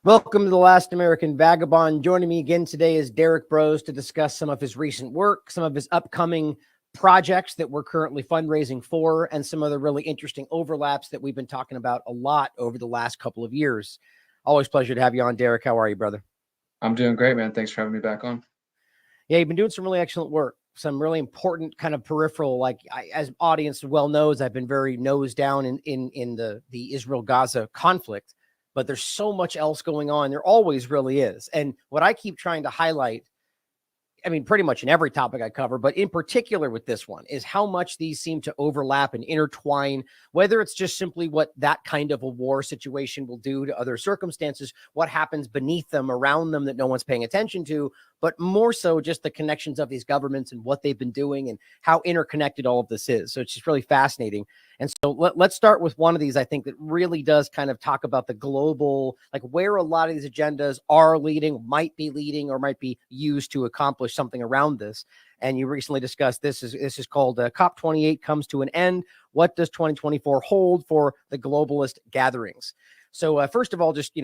Welcome to The Last American Vagabond. Joining me again today is Derek Bros to discuss some of his recent work, some of his upcoming projects that we're currently fundraising for, and some other really interesting overlaps that we've been talking about a lot over the last couple of years. Always pleasure to have you on, Derek. How are you, brother? I'm doing great, man. Thanks for having me back on. Yeah, you've been doing some really excellent work, some really important kind of peripheral, as audience well knows, I've been very nose down in the Israel-Gaza conflict. But there's so much else going on. There always really is. And what I keep trying to highlight, I mean, pretty much in every topic I cover, but in particular with this one, is how much these seem to overlap and intertwine, whether it's just simply what that kind of a war situation will do to other circumstances, what happens beneath them, around them that no one's paying attention to, but more so just the connections of these governments and what they've been doing and how interconnected all of this is. So it's just really fascinating. And so let's start with one of these, I think, that really does kind of talk about the global, like where a lot of these agendas are leading, might be leading, or might be used to accomplish something around this. And you recently discussed this is called COP28 comes to an end. What does 2024 hold for the globalist gatherings? So first of all, just,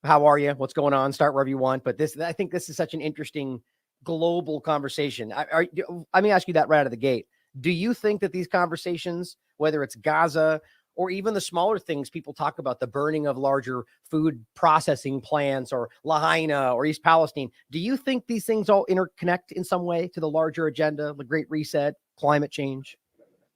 how are you? What's going on? Start wherever you want. But I think this is such an interesting global conversation. Let me ask you that right out of the gate. Do you think that these conversations, whether it's Gaza or even the smaller things people talk about, the burning of larger food processing plants or Lahaina or East Palestine, do you think these things all interconnect in some way to the larger agenda, the Great Reset, climate change?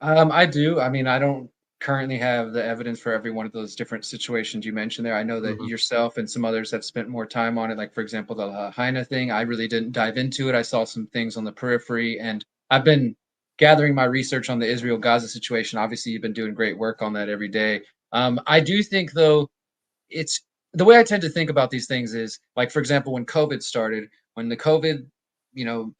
I do. I mean, I don't currently have the evidence for every one of those different situations you mentioned there. I know that Mm-hmm. yourself and some others have spent more time on it. Like, for example, the Lahaina thing. I really didn't dive into it. I saw some things on the periphery, and I've been gathering my research on the Israel-Gaza situation. Obviously, you've been doing great work on that every day. I do think, though, it's the way I tend to think about these things is like, for example, when COVID started, when the COVID,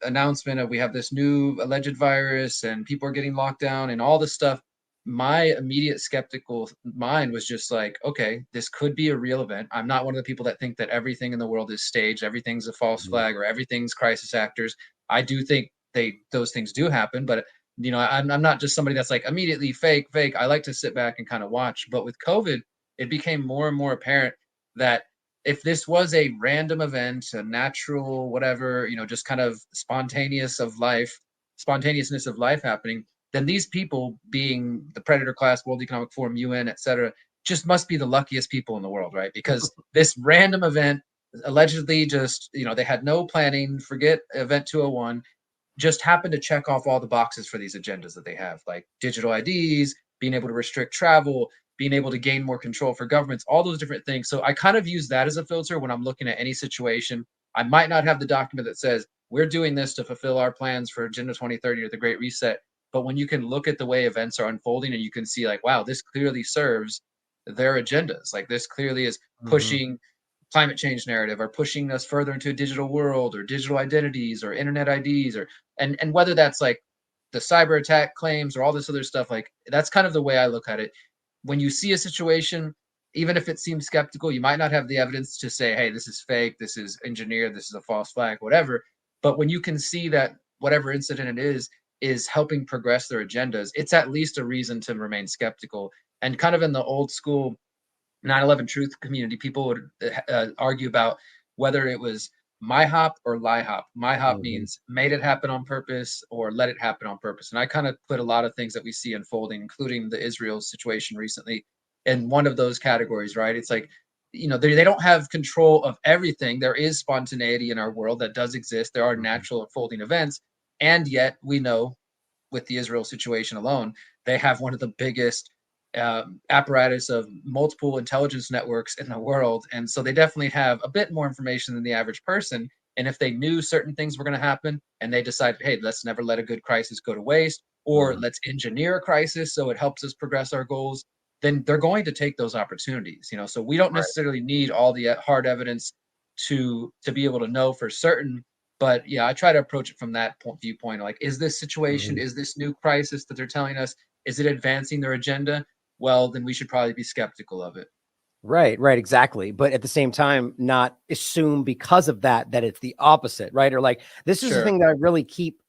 announcement of we have this new alleged virus and people are getting locked down and all this stuff, my immediate skeptical mind was just like, okay, this could be a real event. I'm not one of the people that think that everything in the world is staged, everything's a false Mm-hmm. flag, or everything's crisis actors. I do think those things do happen, but I'm not just somebody that's like immediately fake. I like to sit back and kind of watch. But with COVID, it became more and more apparent that if this was a random event, a natural, whatever, just kind of spontaneousness of life happening, then these people, being the predator class, World Economic Forum, UN, etc., just must be the luckiest people in the world, right? Because this random event, allegedly just, they had no planning, forget Event 201, just happened to check off all the boxes for these agendas that they have, like digital IDs, being able to restrict travel, being able to gain more control for governments, all those different things. So I kind of use that as a filter when I'm looking at any situation. I might not have the document that says we're doing this to fulfill our plans for Agenda 2030 or the Great Reset. But when you can look at the way events are unfolding and you can see like, wow, this clearly serves their agendas. Like this clearly is Mm-hmm. pushing climate change narrative or pushing us further into a digital world or digital identities or internet IDs or and whether that's like the cyber attack claims or all this other stuff, like that's kind of the way I look at it. When you see a situation, even if it seems skeptical, you might not have the evidence to say, hey, this is fake, this is engineered, this is a false flag, whatever. But when you can see that whatever incident it is helping progress their agendas, it's at least a reason to remain skeptical. And kind of in the old school 9/11 truth community, people would argue about whether it was MIHOP or LIHOP. MIHOP Mm-hmm. means made it happen on purpose or let it happen on purpose. And I kind of put a lot of things that we see unfolding, including the Israel situation recently, in one of those categories, right? It's like, they don't have control of everything. There is spontaneity in our world that does exist. There are Mm-hmm. natural unfolding events. And yet we know with the Israel situation alone, they have one of the biggest apparatus of multiple intelligence networks in the world. And so they definitely have a bit more information than the average person. And if they knew certain things were going to happen and they decided, hey, let's never let a good crisis go to waste, or Mm-hmm. let's engineer a crisis so it helps us progress our goals, then they're going to take those opportunities. So we don't Right. necessarily need all the hard evidence to be able to know for certain. But yeah, I try to approach it from that viewpoint. Like, is this situation, Mm-hmm. is this new crisis that they're telling us, is it advancing their agenda? Well, then we should probably be skeptical of it. Right, exactly. But at the same time, not assume because of that it's the opposite, right? Or like this is the Sure. thing that I really keep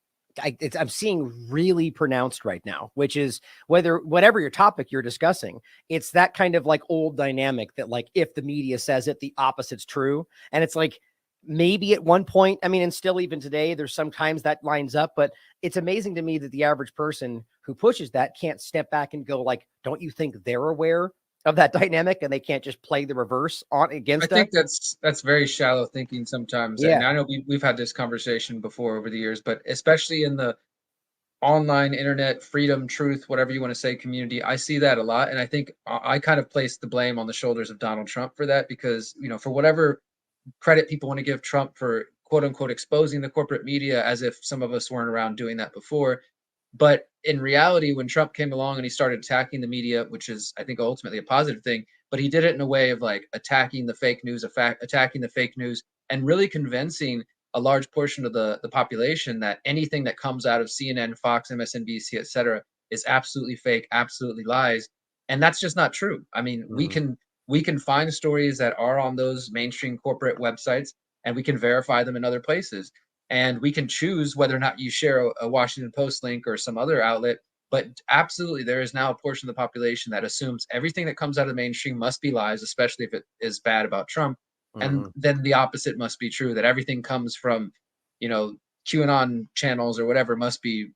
I'm seeing really pronounced right now, which is whatever your topic you're discussing, it's that kind of like old dynamic that like if the media says it, the opposite's true. And it's like maybe at one point, I mean, and still even today, there's sometimes that lines up, but it's amazing to me that the average person who pushes that can't step back and go like, don't you think they're aware of that dynamic and they can't just play the reverse on I against think us? that's very shallow thinking sometimes. And Yeah. I know we've had this conversation before over the years, but especially in the online internet freedom, truth, whatever you want to say, community, I see that a lot. And I think I kind of place the blame on the shoulders of Donald Trump for that because, for whatever credit people want to give Trump for quote unquote exposing the corporate media as if some of us weren't around doing that before. But in reality, when Trump came along and he started attacking the media, which is, I think, ultimately a positive thing, but he did it in a way of like attacking the fake news, attacking the fake news, and really convincing a large portion of the population that anything that comes out of CNN, Fox, MSNBC, etc., is absolutely fake, absolutely lies, and that's just not true. I mean, Mhm. we can find stories that are on those mainstream corporate websites, and we can verify them in other places and we can choose whether or not you share a Washington Post link or some other outlet. But absolutely, there is now a portion of the population that assumes everything that comes out of the mainstream must be lies, especially if it is bad about Trump. And Mhm. then the opposite must be true, that everything comes from, you know, QAnon channels or whatever must be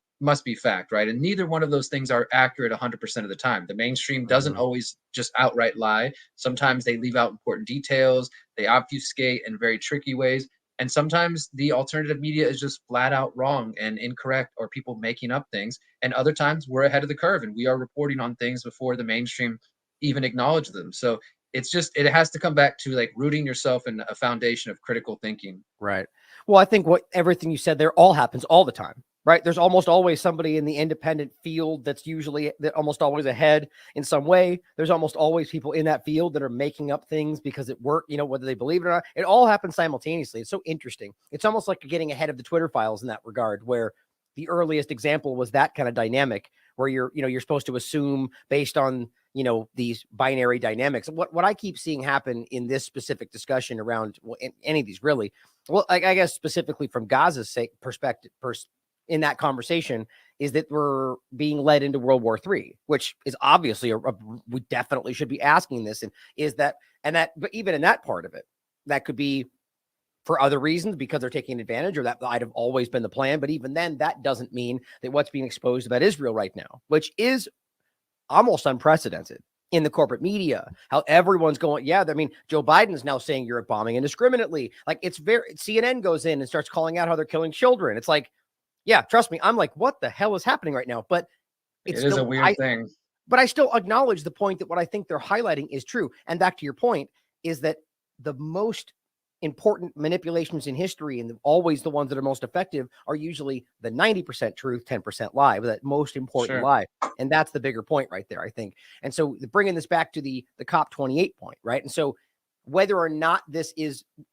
fact, right? And neither one of those things are accurate 100% of the time. The mainstream doesn't Mhm. always just outright lie. Sometimes they leave out important details, they obfuscate in very tricky ways, and sometimes the alternative media is just flat out wrong and incorrect, or people making up things. And other times we're ahead of the curve and we are reporting on things before the mainstream even acknowledge them. So it has to come back to like rooting yourself in a foundation of critical thinking. Right. Well, I think everything you said there all happens all the time, right? There's almost always somebody in the independent field that almost always ahead in some way. There's almost always people in that field that are making up things because it worked, whether they believe it or not. It all happens simultaneously. It's so interesting. It's almost like getting ahead of the Twitter files in that regard, where the earliest example was that kind of dynamic where you're supposed to assume based on these binary dynamics. What I keep seeing happen in this specific discussion around any of these really, well, I guess specifically from Gaza's sake perspective, in that conversation, is that we're being led into World War III, which is obviously we definitely should be asking this, and is that but even in that part of it, that could be for other reasons because they're taking advantage, or that might have always been the plan. But even then, that doesn't mean that what's being exposed about Israel right now, which is almost unprecedented in the corporate media, how everyone's going, yeah, I mean, Joe Biden's now saying you're bombing indiscriminately. Like CNN goes in and starts calling out how they're killing children. It's like, yeah, trust me. I'm like, what the hell is happening right now? But it's It is a still, weird thing. but I still acknowledge the point that what I think they're highlighting is true. And back to your point is that the most important manipulations in history, and always the ones that are most effective, are usually the 90% truth, 10% lie, but that most important Sure. lie. And that's the bigger point right there, I think. And so bringing this back to the COP28 point, right? And so whether or not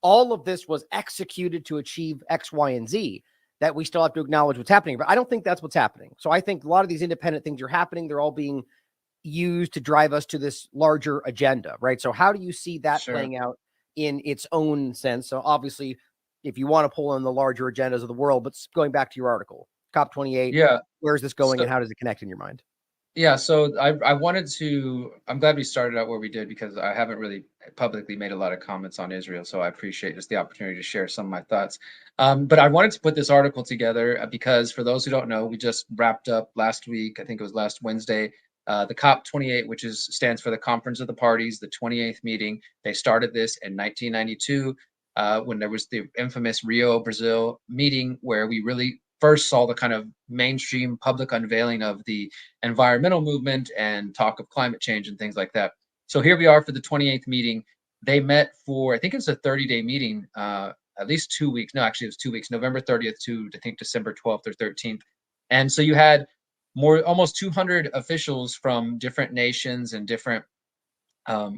all of this was executed to achieve X, Y, and Z, that we still have to acknowledge what's happening. But I don't think that's what's happening. So I think a lot of these independent things are happening. They're all being used to drive us to this larger agenda, right? So how do you see that Sure. playing out in its own sense? So obviously, if you want to pull in the larger agendas of the world, but going back to your article, COP28, Yeah. where's this going So and how does it connect in your mind? Yeah, so I wanted to. I'm glad we started out where we did because I haven't really publicly made a lot of comments on Israel, so I appreciate just the opportunity to share some of my thoughts. But I wanted to put this article together because for those who don't know, we just wrapped up last week. I think it was last Wednesday. The COP28, which stands for the Conference of the Parties, the 28th meeting. They started this in 1992 when there was the infamous Rio, Brazil meeting where we really first saw the kind of mainstream public unveiling of the environmental movement and talk of climate change and things like that. So here we are for the 28th meeting. They met for, I think it's a 30-day meeting, at least 2 weeks. No, actually, it was 2 weeks, November 30th to, I think, December 12th or 13th. And so you had almost 200 officials from different nations and different for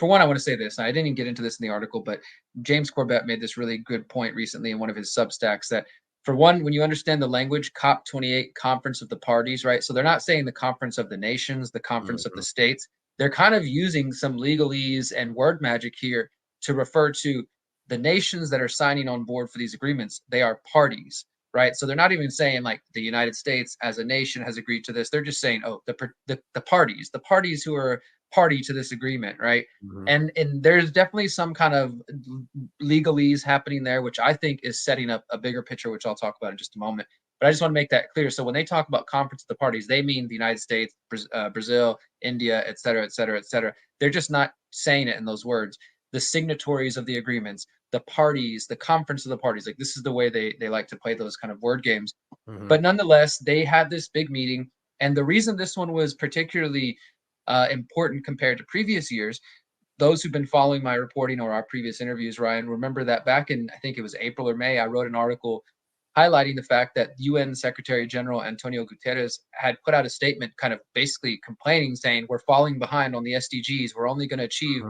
one, I want to say this. I didn't even get into this in the article, but James Corbett made this really good point recently in one of his Substacks that, for one, when you understand the language, COP28, Conference of the Parties, right? So they're not saying the Conference of the Nations, the Conference of the Mhm. States. They're kind of using some legalese and word magic here to refer to the nations that are signing on board for these agreements. They are parties. right? So they're not even saying like the United States as a nation has agreed to this. They're just saying, oh, the parties who are party to this agreement, right? Mhm. And there's definitely some kind of legalese happening there, which I think is setting up a bigger picture, which I'll talk about in just a moment. But I just want to make that clear. So when they talk about conference of the parties, they mean the United States, Brazil, India, et cetera, et cetera, et cetera. They're just not saying it in those words. The signatories of the agreements, the parties, the conference of the parties, like this is the way they like to play those kind of word games. But nonetheless, they had this big meeting. And the reason this one was particularly important compared to previous years, those who've been following my reporting or our previous interviews, Ryan, remember that back in, I think it was April or May, I wrote an article highlighting the fact that UN Secretary General Antonio Guterres had put out a statement kind of basically complaining, saying, we're falling behind on the SDGs. We're only going to achieve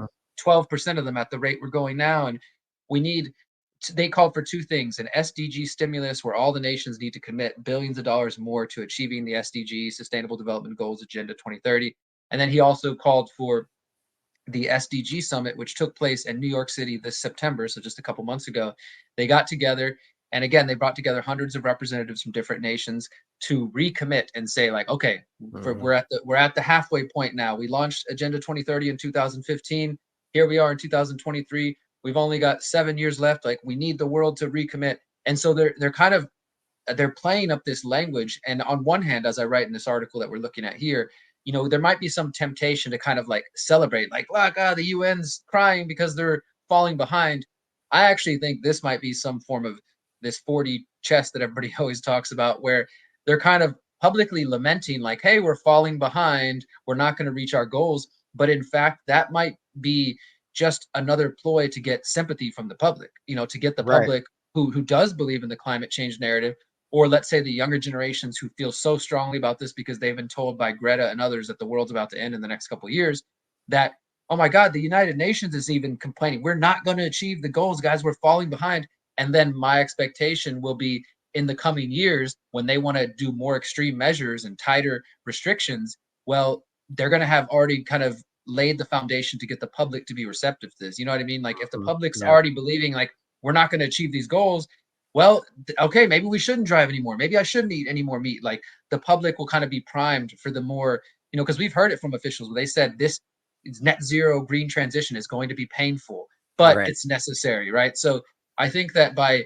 12% of them at the rate we're going now. And we need, they called for two things: an SDG stimulus where all the nations need to commit billions of dollars more to achieving the SDG, Sustainable Development Goals Agenda 2030. And then he also called for the SDG summit, which took place in New York City this September, so just a couple months ago. They got together, and again, they brought together hundreds of representatives from different nations to recommit and say, like, okay, we're at the halfway point now. We launched Agenda 2030 in 2015. Here we are in 2023. We've only got 7 years left. Like, we need the world to recommit. And so they're kind of they're playing up this language. And on one hand, as I write in this article that we're looking at here, you know, there might be some temptation to kind of like celebrate, like, look, the UN's crying because they're falling behind. I actually think this might be some form of this 40 chess that everybody always talks about, where they're kind of publicly lamenting, like, hey, we're falling behind, we're not going to reach our goals. But in fact, that might be just another ploy to get sympathy from the public, you know, to get the Right. public who does believe in the climate change narrative, or let's say the younger generations who feel so strongly about this because they've been told by Greta and others that the world's about to end in the next couple of years, that, oh my God, the United Nations is even complaining, we're not going to achieve the goals, guys, we're falling behind. And then my expectation will be in the coming years, when they want to do more extreme measures and tighter restrictions, well, they're going to have already kind of laid the foundation to get the public to be receptive to this. You know what I mean? Like, if the public's Yeah. already believing like we're not going to achieve these goals, well, okay, maybe we shouldn't drive anymore. Maybe I shouldn't eat any more meat. Like, the public will kind of be primed for the more, you know, because we've heard it from officials where they said this net zero green transition is going to be painful, but Right. it's necessary, right? So I think that by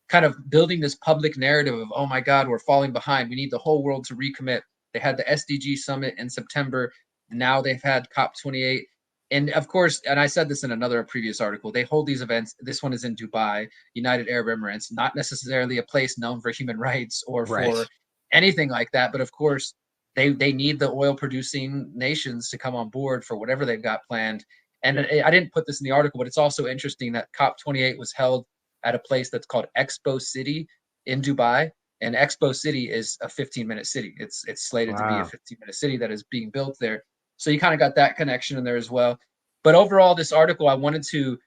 kind of building this public narrative of, oh my God, we're falling behind, we need the whole world to recommit. They had the SDG summit in September. Now they've had COP28. And of course, and I said this in another previous article, they hold these events. This one is in Dubai, United Arab Emirates, not necessarily a place known for human rights or Right. for anything like that. But of course, they need the oil producing nations to come on board for whatever they've got planned. And I didn't put this in the article, but it's also interesting that COP28 was held at a place that's called Expo City in Dubai. And Expo City is a 15-minute city. It's slated to be a Wow. 15-minute city that is being built there. So you kind of got that connection in there as well. But overall, this article, I wanted to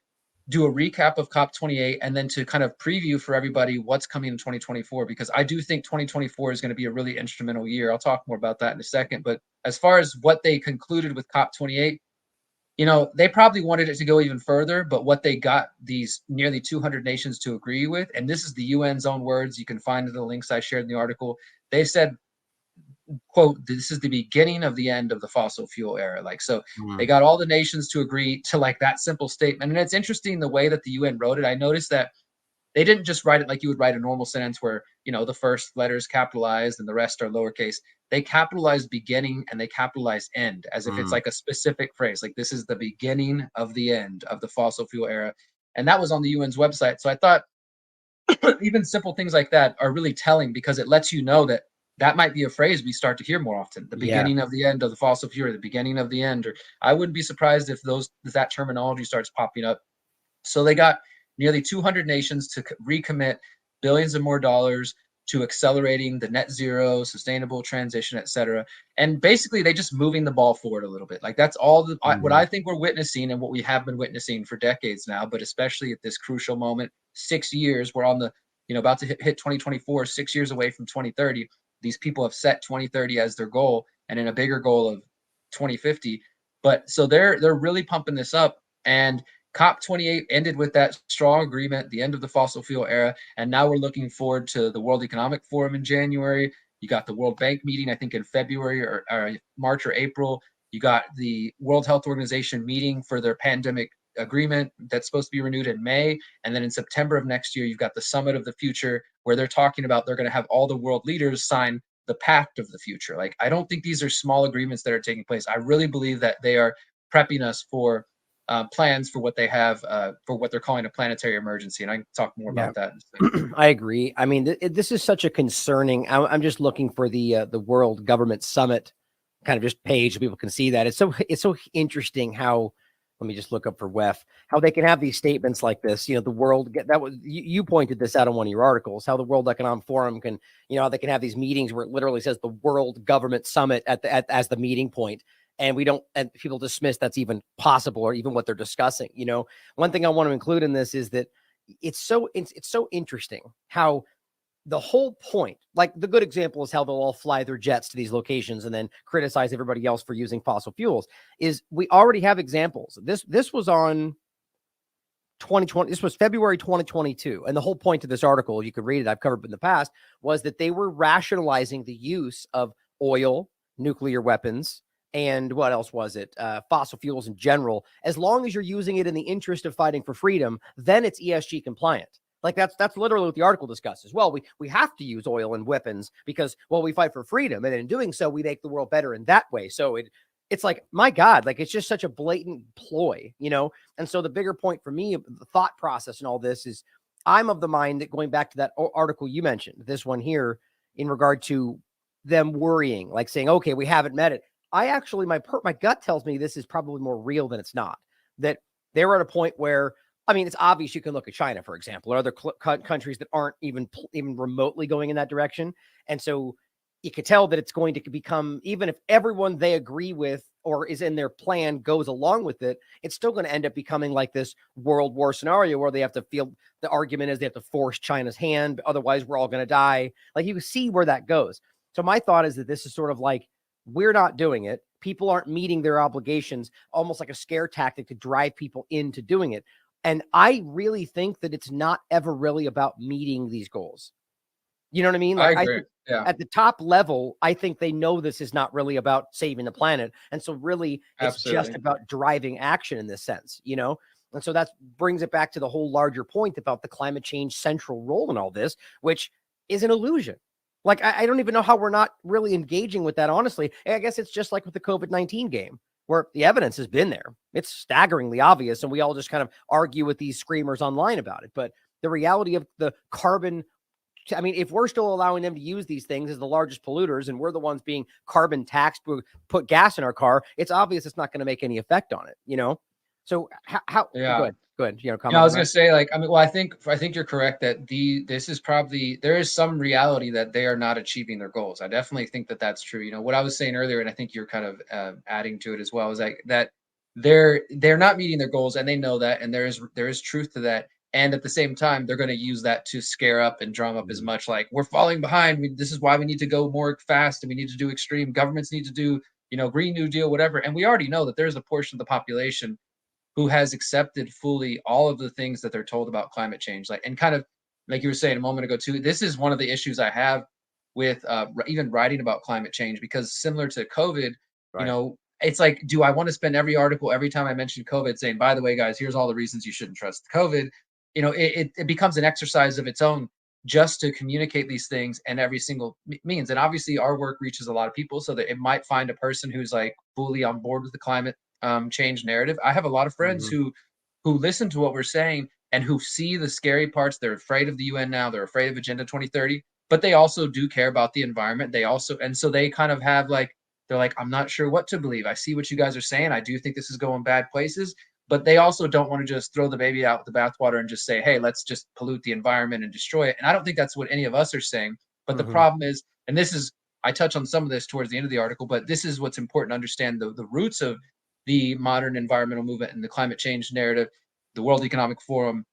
do a recap of COP28 and then to kind of preview for everybody what's coming in 2024, because I do think 2024 is going to be a really instrumental year. I'll talk more about that in a second. But as far as what they concluded with COP28, you know, they probably wanted it to go even further, but what they got these nearly 200 nations to agree with, and this is the UN's own words, you can find in the links I shared in the article, they said, quote, this is the beginning of the end of the fossil fuel era. Like, so they got all the nations to agree to like that simple statement. And it's interesting the way that the UN wrote it. I noticed that they didn't just write it like you would write a normal sentence where, you know, the first letter is capitalized and the rest are lowercase. They capitalized beginning and they capitalized end as if it's like a specific phrase. Like, this is the beginning of the end of the fossil fuel era. And that was on the UN's website. So I thought even simple things like that are really telling, because it lets you know that that might be a phrase we start to hear more often. The Yeah. beginning of the end of the fossil fuel, the beginning of the end. Or I wouldn't be surprised if that terminology starts popping up. So they got nearly 200 nations to recommit billions of more dollars to accelerating the net zero, sustainable transition, et cetera. And basically, they just moving the ball forward a little bit. Like, that's all what I think we're witnessing and what we have been witnessing for decades now, but especially at this crucial moment, 6 years, we're on the, you know, about to hit 2024, 6 years away from 2030. These people have set 2030 as their goal and in a bigger goal of 2050. But so they're really pumping this up. And COP28 ended with that strong agreement, the end of the fossil fuel era, and now we're looking forward to the World Economic Forum in January. You got the World Bank meeting, I think, in February or March or April. You got the World Health Organization meeting for their pandemic agreement that's supposed to be renewed in May. And then in September of next year, you've got the Summit of the Future, where they're talking about they're going to have all the world leaders sign the Pact of the Future. Like, I don't think these are small agreements that are taking place. I really believe that they are prepping us for plans for what they have, for what they're calling a planetary emergency. And I can talk more Yeah. about that in a second. I agree. I mean, this is such a concerning. I'm just looking for the World Government Summit kind of just page so people can see that. It's so interesting how. Let me just look up for WEF how they can have these statements like this. You know, the world that was you pointed this out in one of your articles. How the World Economic Forum can, you know, how they can have these meetings where it literally says the World Government Summit as the meeting point. And we don't, and people dismiss that's even possible or even what they're discussing. You know, one thing I want to include in this is that it's so interesting how the whole point, like the good example is how they'll all fly their jets to these locations and then criticize everybody else for using fossil fuels. Is we already have examples. This was on 2020. This was February 2022, and the whole point of this article, you could read it, I've covered in the past, was that they were rationalizing the use of oil, nuclear weapons, and what else was it? Fossil fuels in general. As long as you're using it in the interest of fighting for freedom, then it's ESG compliant. Like that's literally what the article discusses. Well, we have to use oil and weapons because, well, we fight for freedom, and in doing so, we make the world better in that way. So it's like, my God, like it's just such a blatant ploy, you know. And so the bigger point for me, the thought process and all this is, I'm of the mind that going back to that article you mentioned, this one here, in regard to them worrying, like saying, okay, we haven't met it. I actually, my gut tells me this is probably more real than it's not. That they're at a point where, I mean, it's obvious. You can look at China, for example, or other countries that aren't even remotely going in that direction. And so you could tell that it's going to become, even if everyone they agree with or is in their plan goes along with it, it's still going to end up becoming like this world war scenario where they have to feel, the argument is they have to force China's hand. Otherwise, we're all going to die. Like, you can see where that goes. So my thought is that this is sort of like, we're not doing it. People aren't meeting their obligations, almost like a scare tactic to drive people into doing it. And I really think that it's not ever really about meeting these goals. You know what I mean? Like, I agree. Yeah, at the top level, I think they know this is not really about saving the planet. And so really it's just absolutely. about driving action in this sense, you know? And so that brings it back to the whole larger point about the climate change central role in all this, which is an illusion. Like, I don't even know how we're not really engaging with that, honestly. I guess it's just like with the COVID-19 game, where the evidence has been there. It's staggeringly obvious, and we all just kind of argue with these screamers online about it. But the reality of the carbon, I mean, if we're still allowing them to use these things as the largest polluters and we're the ones being carbon taxed to put gas in our car, it's obvious it's not going to make any effect on it, you know? So how Yeah. good. You know, Yeah, I comment was on gonna that. say, like, I mean, well, I think you're correct that this is probably, there is some reality that they are not achieving their goals. I definitely think that that's true. You know what I was saying earlier, and I think you're kind of adding to it as well, is like that they're not meeting their goals, and they know that, and there is truth to that. And at the same time, they're going to use that to scare up and drum up as much, like, we're falling behind. This is why we need to go more fast, and we need to do extreme. Governments need to do, Green New Deal, whatever. And we already know that there's a portion of the population who has accepted fully all of the things that they're told about climate change. Like, and kind of like you were saying a moment ago too, this is one of the issues I have with even writing about climate change, because similar to COVID, Right. it's like, do I want to spend every article every time I mention COVID saying, by the way, guys, here's all the reasons you shouldn't trust COVID? It becomes an exercise of its own just to communicate these things and every single means. And obviously our work reaches a lot of people, so that it might find a person who's like fully on board with the climate change narrative. I have a lot of friends Mhm. who listen to what we're saying and who see the scary parts. They're afraid of the UN now. They're afraid of Agenda 2030, but they also do care about the environment. They also, and so they kind of have like, they're like, I'm not sure what to believe. I see what you guys are saying. I do think this is going bad places, but they also don't want to just throw the baby out with the bathwater and just say, hey, let's just pollute the environment and destroy it. And I don't think that's what any of us are saying. But the Mhm. problem is, and this is, I touch on some of this towards the end of the article, but this is what's important to understand the roots of the modern environmental movement and the climate change narrative, the World Economic Forum,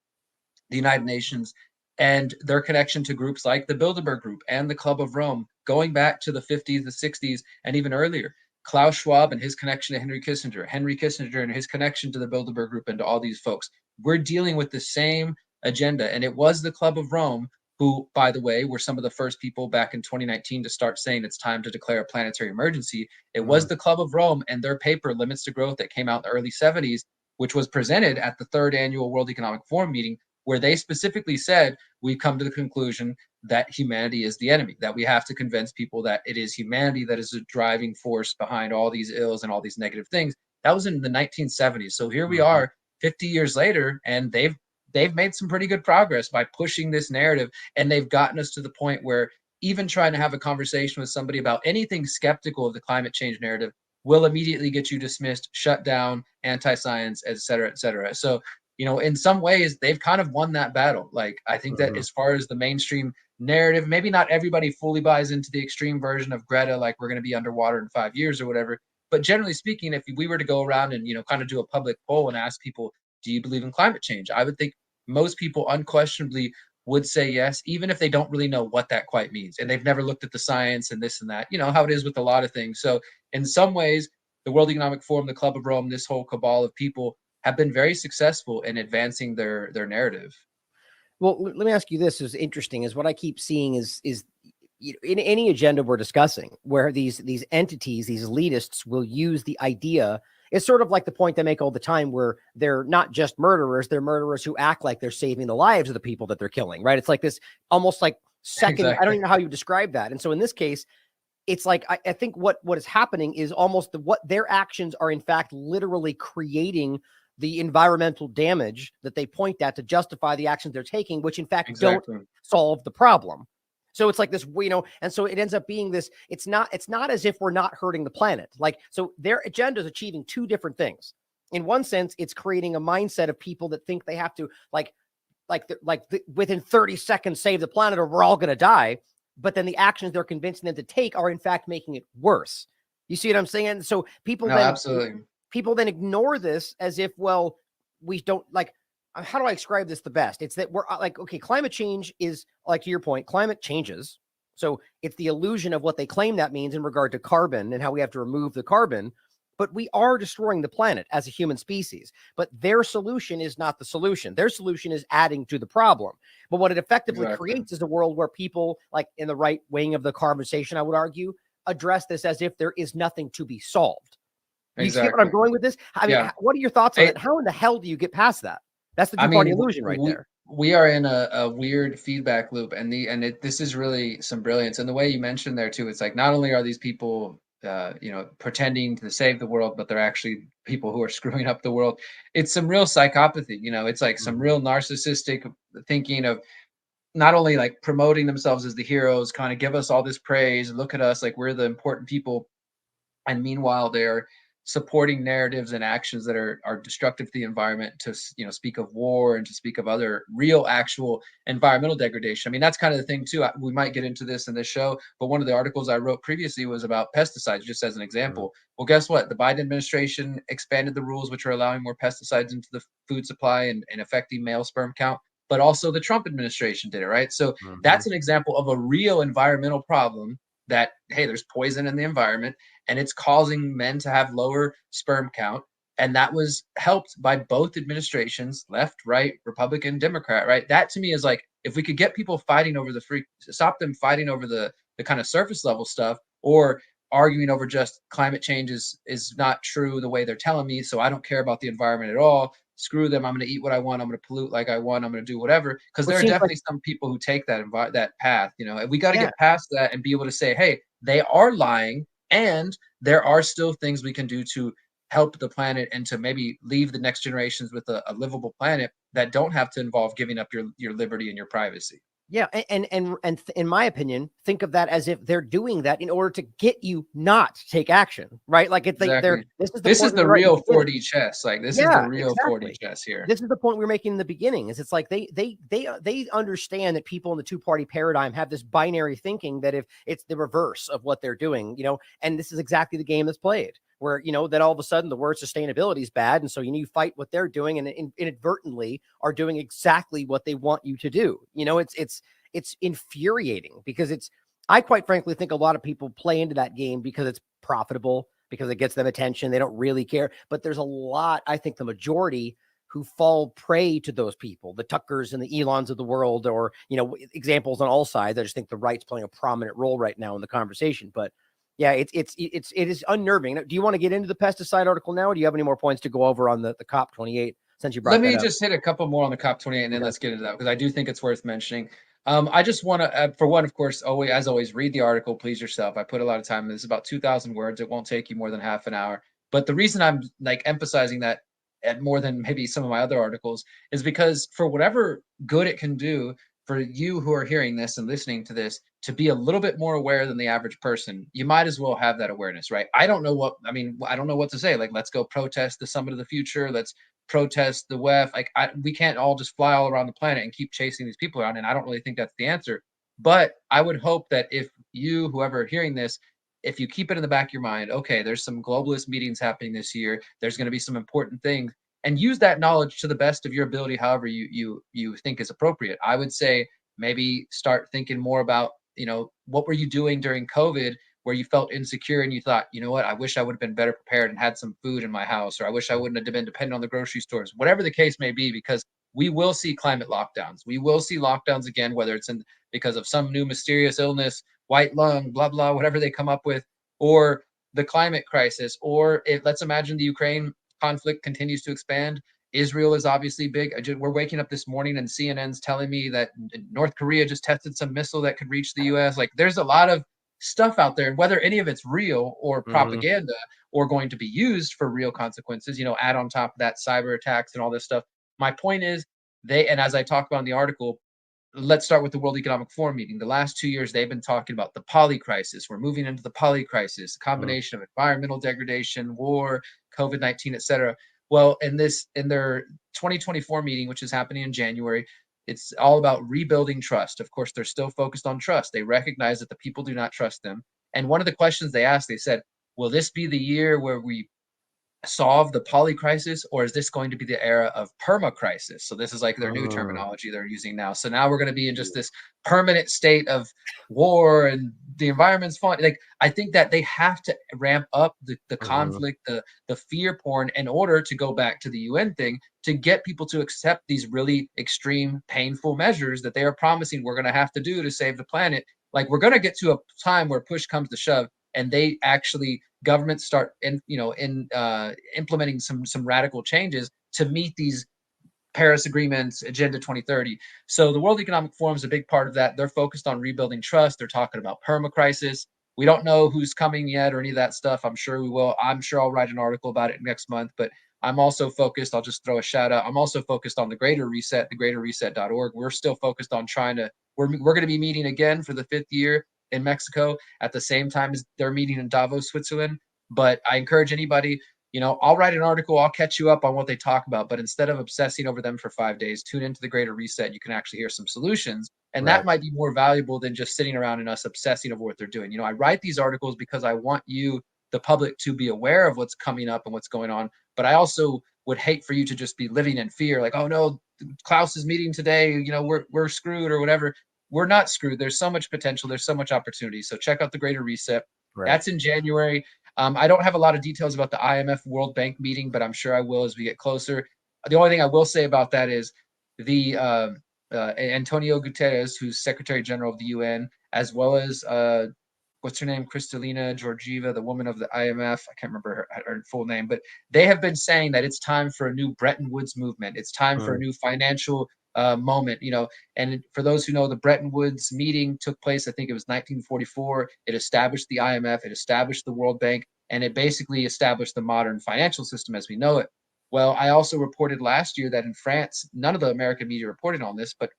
the United Nations, and their connection to groups like the Bilderberg Group and the Club of Rome, going back to the 50s, the 60s, and even earlier. Klaus Schwab and his connection to Henry Kissinger and his connection to the Bilderberg Group and to all these folks. We're dealing with the same agenda. And it was the Club of Rome who, by the way, were some of the first people back in 2019 to start saying it's time to declare a planetary emergency. It was the Club of Rome and their paper, Limits to Growth, that came out in the early 70s, which was presented at the third annual World Economic Forum meeting, where they specifically said, we've come to the conclusion that humanity is the enemy, that we have to convince people that it is humanity that is a driving force behind all these ills and all these negative things. That was in the 1970s. So here we are 50 years later, and they've made some pretty good progress by pushing this narrative. And they've gotten us to the point where even trying to have a conversation with somebody about anything skeptical of the climate change narrative will immediately get you dismissed, shut down, anti-science, et cetera, et cetera. So, in some ways, they've kind of won that battle. Like, I think that as far as the mainstream narrative, maybe not everybody fully buys into the extreme version of Greta, like we're going to be underwater in 5 years or whatever. But generally speaking, if we were to go around and, kind of do a public poll and ask people, do you believe in climate change? I would think most people unquestionably would say yes, even if they don't really know what that quite means. And they've never looked at the science and this and that, how it is with a lot of things. So in some ways, the World Economic Forum, the Club of Rome, this whole cabal of people have been very successful in advancing their narrative. Well, let me ask you this. Is interesting is what I keep seeing is in any agenda we're discussing where these entities, these elitists will use the idea. It's sort of like the point they make all the time where they're not just murderers, they're murderers who act like they're saving the lives of the people that they're killing, right? It's like this almost like second, exactly. I don't even know how you describe that. And so in this case, it's like, I think what is happening is almost what their actions are in fact literally creating the environmental damage that they point at to justify the actions they're taking, which in fact don't solve the problem. So it's like this, and so it ends up being this, it's not as if we're not hurting the planet. Like, so their agenda is achieving two different things. In one sense, it's creating a mindset of people that think they have to within 30 seconds, save the planet or we're all going to die. But then the actions they're convincing them to take are in fact making it worse. You see what I'm saying? And so people then ignore this as if, well, we don't how do I describe this the best? It's that we're like, okay, climate change is like, to your point, climate changes. So it's the illusion of what they claim that means in regard to carbon and how we have to remove the carbon, but we are destroying the planet as a human species, but their solution is not the solution. Their solution is adding to the problem. But what it effectively creates is a world where people like in the right wing of the conversation, I would argue, address this as if there is nothing to be solved. You see what I'm going with this? I mean, what are your thoughts on it? How in the hell do you get past that? That's the two-party illusion right there. We are in a weird feedback loop, and this is really some brilliance. And the way you mentioned there too, it's like not only are these people, pretending to save the world, but they're actually people who are screwing up the world. It's some real psychopathy. It's like some real narcissistic thinking of not only like promoting themselves as the heroes, kind of give us all this praise, look at us like we're the important people, and meanwhile they're supporting narratives and actions that are destructive to the environment, to speak of war and to speak of other real actual environmental degradation. I mean, that's kind of the thing too. We might get into this in this show, but one of the articles I wrote previously was about pesticides, just as an example. Well, guess what? The Biden administration expanded the rules which are allowing more pesticides into the food supply and affecting male sperm count, but also the Trump administration did it, right? So that's an example of a real environmental problem that, hey, there's poison in the environment and it's causing men to have lower sperm count. And that was helped by both administrations, left, right, Republican, Democrat, right? That to me is like, if we could get people fighting over stop them fighting over the kind of surface level stuff, or arguing over just climate change is not true the way they're telling me, so I don't care about the environment at all. Screw them. I'm going to eat what I want. I'm going to pollute like I want. I'm going to do whatever. Because there are definitely some people who take that path. And we got to get past that and be able to say, hey, they are lying, and there are still things we can do to help the planet and to maybe leave the next generations with a livable planet that don't have to involve giving up your liberty and your privacy. Yeah, and in my opinion, think of that as if they're doing that in order to get you not to take action, right? Like it's like this is the real 4D chess. Like this is the real 4D chess here. This is the point we were making in the beginning. Is it's like they understand that people in the two-party paradigm have this binary thinking that if it's the reverse of what they're doing, and this is exactly the game that's played. Where, that all of a sudden the word sustainability is bad. And so you fight what they're doing and inadvertently are doing exactly what they want you to do. It's infuriating because I quite frankly think a lot of people play into that game because it's profitable. because it gets them attention. They don't really care. But there's a lot, I think the majority who fall prey to those people, the Tuckers and the Elons of the world, or, examples on all sides. I just think the right's playing a prominent role right now in the conversation. But yeah, it is unnerving. Do you want to get into the pesticide article now, or do you have any more points to go over on the COP28 since you brought Let that me up? just hit a couple more on the COP28 and then let's get into that because I do think it's worth mentioning. I just want to, for one, of course, always, as always, read the article, please yourself. I put a lot of time in this, about 2,000 words. It won't take you more than half an hour. But the reason I'm like emphasizing that at more than maybe some of my other articles is because for whatever good it can do for you who are hearing this and listening to this to be a little bit more aware than the average person, you might as well have that awareness, right? I don't know what to say. Like, let's go protest the summit of the future. Let's protest the WEF. Like, we can't all just fly all around the planet and keep chasing these people around. And I don't really think that's the answer. But I would hope that if you, whoever hearing this, if you keep it in the back of your mind, okay, there's some globalist meetings happening this year. There's going to be some important things, and use that knowledge to the best of your ability, however you think is appropriate. I would say maybe start thinking more about, what were you doing during COVID where you felt insecure and you thought, you know what, I wish I would have been better prepared and had some food in my house, or I wish I wouldn't have been dependent on the grocery stores, whatever the case may be, because we will see climate lockdowns. We will see lockdowns again, whether it's because of some new mysterious illness, white lung, blah, blah, whatever they come up with, or the climate crisis, or let's imagine the Ukraine conflict continues to expand. Israel is obviously big. We're waking up this morning and CNN's telling me that North Korea just tested some missile that could reach the US. Like, there's a lot of stuff out there, and whether any of it's real or propaganda or going to be used for real consequences, add on top of that cyber attacks and all this stuff. My point is, and as I talked about in the article, let's start with the World Economic Forum meeting. The last 2 years, they've been talking about the poly crisis. We're moving into the poly crisis, a combination of environmental degradation, war, COVID-19, et cetera. Well, in their 2024 meeting, which is happening in January, it's all about rebuilding trust. Of course, they're still focused on trust. They recognize that the people do not trust them. And one of the questions they asked, they said, will this be the year where we solve the poly crisis, or is this going to be the era of perma crisis? So this is like their new terminology they're using now. So now we're going to be in just this permanent state of war and the environment's fine. Like, I think that they have to ramp up the conflict, the fear porn, in order to go back to the UN thing, to get people to accept these really extreme, painful measures that they are promising we're going to have to do to save the planet. Like, we're going to get to a time where push comes to shove and they actually, governments start implementing some radical changes to meet these Paris agreements, Agenda 2030. So the World Economic Forum is a big part of that. They're focused on rebuilding trust. They're talking about perma crisis. We don't know who's coming yet or any of that stuff. I'm sure we will. I'm sure I'll write an article about it next month. But I'm also focused, I'll just throw a shout out, I'm also focused on the Greater Reset, thegreaterreset.org. We're still focused on we're going to be meeting again for the 5th year in Mexico at the same time as they're meeting in Davos, Switzerland. But I encourage anybody, I'll write an article, I'll catch you up on what they talk about, but instead of obsessing over them for 5 days, tune into the Greater Reset. You can actually hear some solutions. And that might be more valuable than just sitting around and us obsessing over what they're doing. I write these articles because I want you, the public, to be aware of what's coming up and what's going on. But I also would hate for you to just be living in fear, like, oh no, Klaus is meeting today, we're screwed or whatever. We're not screwed. There's so much potential. There's so much opportunity. So check out the Greater Reset. That's in January. I don't have a lot of details about the IMF World Bank meeting, but I'm sure I will as we get closer. The only thing I will say about that is the Antonio Guterres, who's Secretary General of the UN, as well as what's her name, Kristalina Georgieva, the woman of the IMF. I can't remember her full name, but they have been saying that it's time for a new Bretton Woods movement. It's time for a new financial moment, and for those who know, the Bretton Woods meeting took place, I think it was 1944. It established the IMF, it established the World Bank, and it basically established the modern financial system as we know it. Well, I also reported last year that in France, none of the American media reported on this, but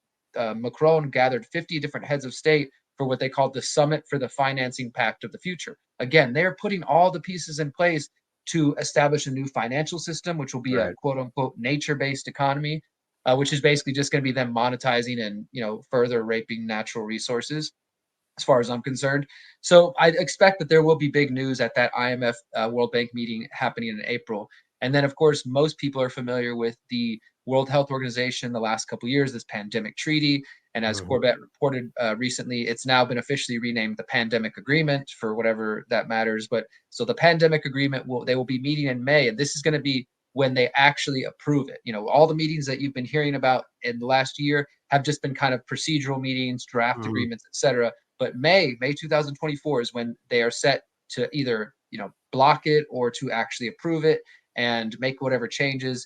Macron gathered 50 different heads of state for what they called the Summit for the Financing Pact of the Future. Again, they're putting all the pieces in place to establish a new financial system, which will be a quote unquote nature-based economy, which is basically just going to be them monetizing and further raping natural resources, as far as I'm concerned. So I expect that there will be big news at that IMF World Bank meeting happening in April. And then, of course, most people are familiar with the World Health Organization the last couple of years, this pandemic treaty. And as Mhm. Corbett reported recently, it's now been officially renamed the Pandemic Agreement for whatever that matters. But so the Pandemic Agreement they will be meeting in May, and this is going to be when they actually approve it. All the meetings that you've been hearing about in the last year have just been kind of procedural meetings, draft Mhm. agreements, etc. But May 2024 is when they are set to either block it or to actually approve it and make whatever changes.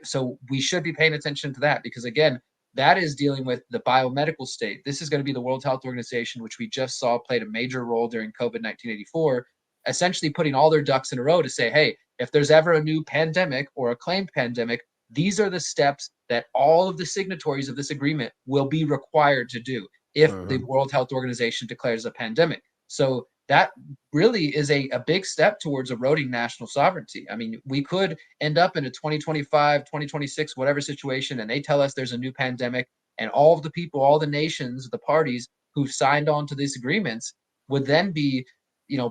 So we should be paying attention to that, because again, that is dealing with the biomedical state. This is going to be the World Health Organization, which we just saw played a major role during COVID 1984, essentially putting all their ducks in a row to say, hey, if there's ever a new pandemic or a claimed pandemic, these are the steps that all of the signatories of this agreement will be required to do if the Mhm. World Health Organization declares a pandemic. So that really is a big step towards eroding national sovereignty. I mean, we could end up in a 2025, 2026, whatever situation, and they tell us there's a new pandemic, and all of the people, all the nations, the parties who've signed on to these agreements would then be,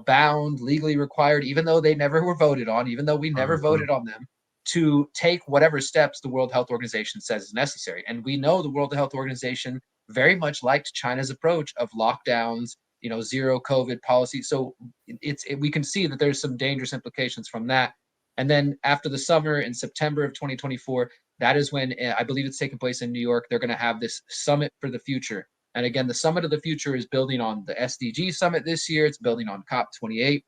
bound, legally required, even though they never were voted on, even though we never Mhm. voted on them, to take whatever steps the World Health Organization says is necessary. And we know the World Health Organization very much liked China's approach of lockdowns, zero COVID policy. So we can see that there's some dangerous implications from that. And then after the summer in September of 2024, that is when I believe it's taking place in New York. They're going to have this summit for the future. And again, the summit of the future is building on the SDG summit this year. It's building on COP28.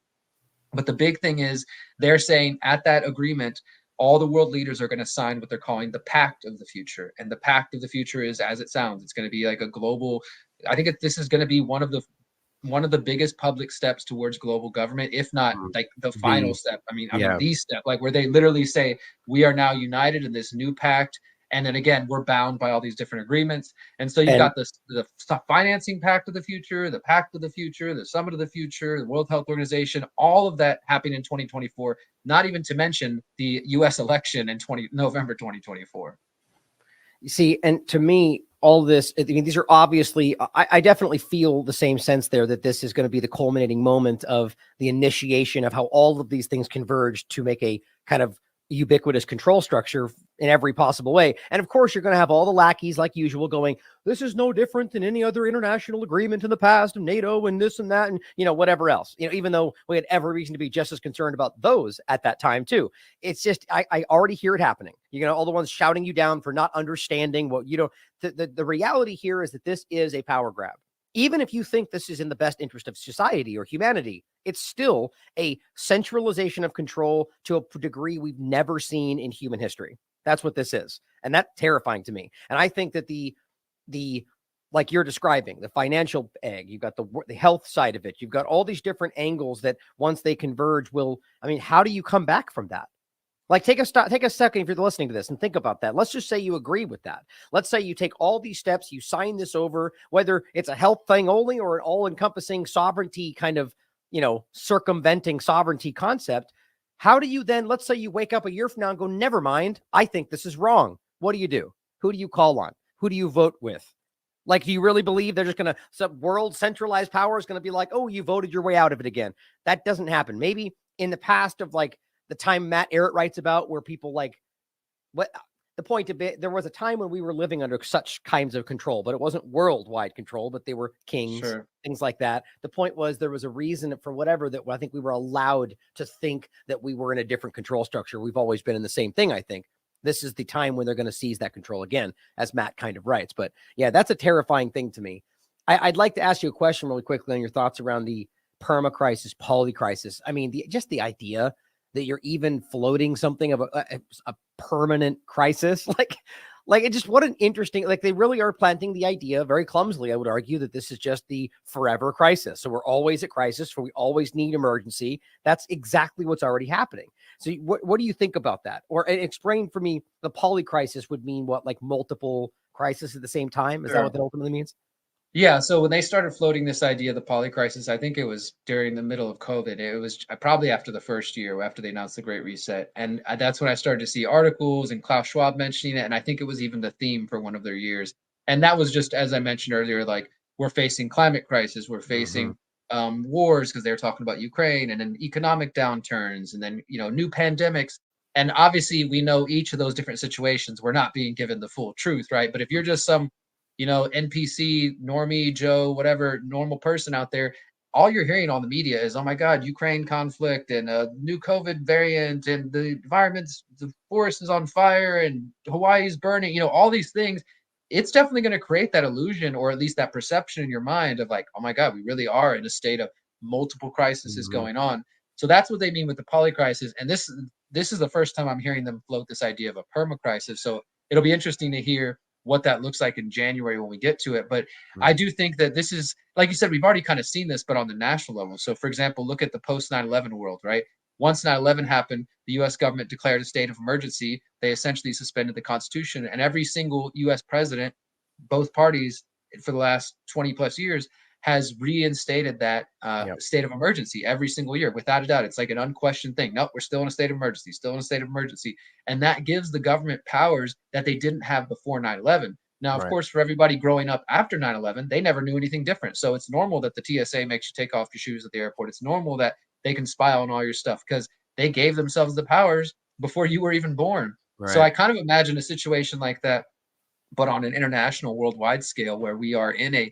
But the big thing is they're saying at that agreement, all the world leaders are going to sign what they're calling the Pact of the Future. And the Pact of the Future is, as it sounds, it's going to be like a global. I think this is going to be one of the biggest public steps towards global government, if not Mhm. like the final The step. I mean, Yeah. the step, like where they literally say we are now united in this new pact. And then again, we're bound by all these different agreements. And so you've And got the financing pact of the future, the pact of the future, the summit of the future, the World Health Organization, all of that happening in 2024, not even to mention the US election in November 2024. you see, and to me, all this, I mean, these are obviously, I definitely feel the same sense there that this is going to be the culminating moment of the initiation of how all of these things converge to make a kind of ubiquitous control structure in every possible way. And of course, you're going to have all the lackeys like usual going, this is no different than any other international agreement in the past of NATO and this and that and, whatever else, even though we had every reason to be just as concerned about those at that time too. It's just, I already hear it happening. All the ones shouting you down for not understanding what, the reality here is that this is a power grab. Even if you think this is in the best interest of society or humanity, it's still a centralization of control to a degree we've never seen in human history. That's what this is. And that's terrifying to me. And I think that the like you're describing, the financial egg, you've got the health side of it, you've got all these different angles that once they converge how do you come back from that? Like take a second if you're listening to this and think about that. Let's just say you agree with that. Let's say you take all these steps, you sign this over, whether it's a health thing only or an all-encompassing sovereignty kind of, circumventing sovereignty concept. How do you then, let's say you wake up a year from now and go, never mind, I think this is wrong. What do you do? Who do you call on? Who do you vote with? Like, do you really believe they're just going to, some world centralized power is going to be like, oh, you voted your way out of it again? That doesn't happen. Maybe in the past of like the time Matt Ehret writes about where people like, what the point of it, there was a time when we were living under such kinds of control, but it wasn't worldwide control, but they were kings, Sure. things like that. The point was there was a reason for whatever that I think we were allowed to think that we were in a different control structure. We've always been in the same thing, I think. This is the time when they're going to seize that control again, as Matt kind of writes. But yeah, that's a terrifying thing to me. I'd like to ask you a question really quickly on your thoughts around the perma crisis, poly crisis. I mean, just the idea that you're even floating something of a permanent crisis, like it just, what an interesting, like they really are planting the idea very clumsily, I would argue, that this is just the forever crisis. So we're always at crisis, we always need emergency. That's exactly what's already happening. So what do you think about that? Or explain for me, the poly crisis would mean what, like multiple crises at the same time? Is that what Sure. that ultimately means? Yeah, so when they started floating this idea of the poly crisis, I think it was during the middle of COVID. It was probably after the first year, after they announced the Great Reset. And that's when I started to see articles and Klaus Schwab mentioning it. And I think it was even the theme for one of their years. And that was just, as I mentioned earlier, like we're facing climate crisis, we're Mm-hmm. facing wars, because they were talking about Ukraine, and then economic downturns, and then, new pandemics. And obviously, we know each of those different situations, we're not being given the full truth, right? But if you're just some NPC, normie, Joe, whatever, normal person out there, all you're hearing on the media is, oh my God, Ukraine conflict and a new COVID variant and the forest is on fire and Hawaii's burning, all these things. It's definitely going to create that illusion, or at least that perception in your mind of like, oh my God, we really are in a state of multiple crises going on. So that's what they mean with the polycrisis. And this is the first time I'm hearing them float this idea of a permacrisis. So it'll be interesting to hear what that looks like in January when we get to it. But I do think that this is, like you said, we've already kind of seen this, but on the national level. So for example, look at the post 9/11 world, right? Once 9/11 happened, the US government declared a state of emergency. They essentially suspended the Constitution, and every single US president, both parties for the last 20 plus years, has reinstated that state of emergency every single year, without a doubt. It's like an unquestioned thing. Nope, we're still in a state of emergency, still in a state of emergency. And that gives the government powers that they didn't have before 9/11. Now, of course, for everybody growing up after 9/11, they never knew anything different. So it's normal that the TSA makes you take off your shoes at the airport. It's normal that they can spy on all your stuff because they gave themselves the powers before you were even born. So I kind of imagine a situation like that, but on an international, worldwide scale, where we are in a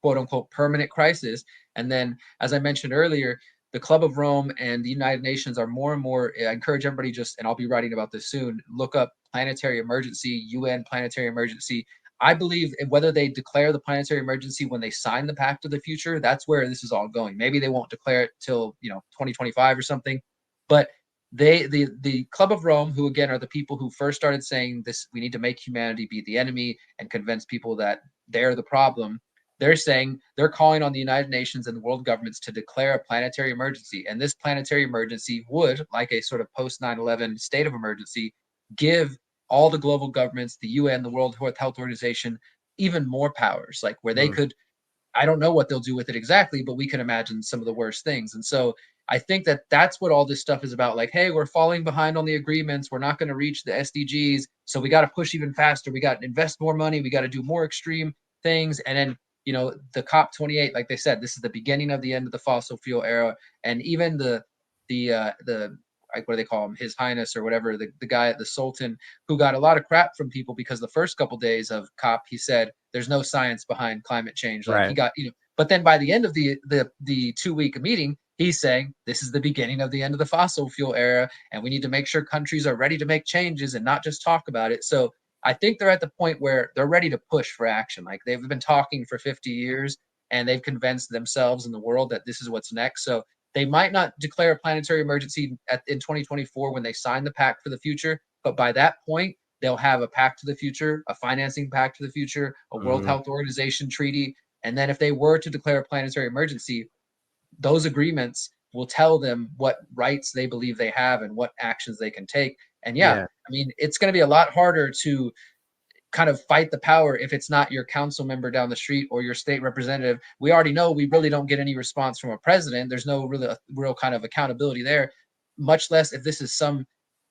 quote unquote permanent crisis. And then, as I mentioned earlier, the Club of Rome and the United Nations are more and more, I encourage everybody and I'll be writing about this soon, look up planetary emergency, UN planetary emergency. I believe whether they declare the planetary emergency when they sign the Pact of the Future, that's where this is all going. Maybe they won't declare it till 2025 or something, but the Club of Rome, who again are the people who first started saying this, we need to make humanity be the enemy and convince people that they're the problem. They're calling on the United Nations and the world governments to declare a planetary emergency. And this planetary emergency would, like a sort of post 9/11 state of emergency, give all the global governments, the UN, the World Health Organization, even more powers, like where they could, I don't know what they'll do with it exactly, but we can imagine some of the worst things. And so I think that that's what all this stuff is about. Like, hey, we're falling behind on the agreements. We're not going to reach the SDGs. So we got to push even faster. We got to invest more money. We got to do more extreme things. And then, the COP28, like they said, this is the beginning of the end of the fossil fuel era. And even the like, what do they call him? His Highness or whatever, the guy, the Sultan, who got a lot of crap from people because the first couple days of COP, he said, there's no science behind climate change. Like he got, but then by the end of the 2-week meeting, he's saying this is the beginning of the end of the fossil fuel era. And we need to make sure countries are ready to make changes and not just talk about it. So I think they're at the point where they're ready to push for action. Like they've been talking for 50 years and they've convinced themselves and the world that this is what's next. So they might not declare a planetary emergency in 2024 when they sign the Pact for the Future, but by that point, they'll have a Pact to the Future, a financing Pact to the Future, a World Health Organization treaty. And then if they were to declare a planetary emergency, those agreements will tell them what rights they believe they have and what actions they can take. And I mean, it's going to be a lot harder to kind of fight the power if it's not your council member down the street or your state representative. We already know we really don't get any response from a president. There's no real kind of accountability there, much less if this is some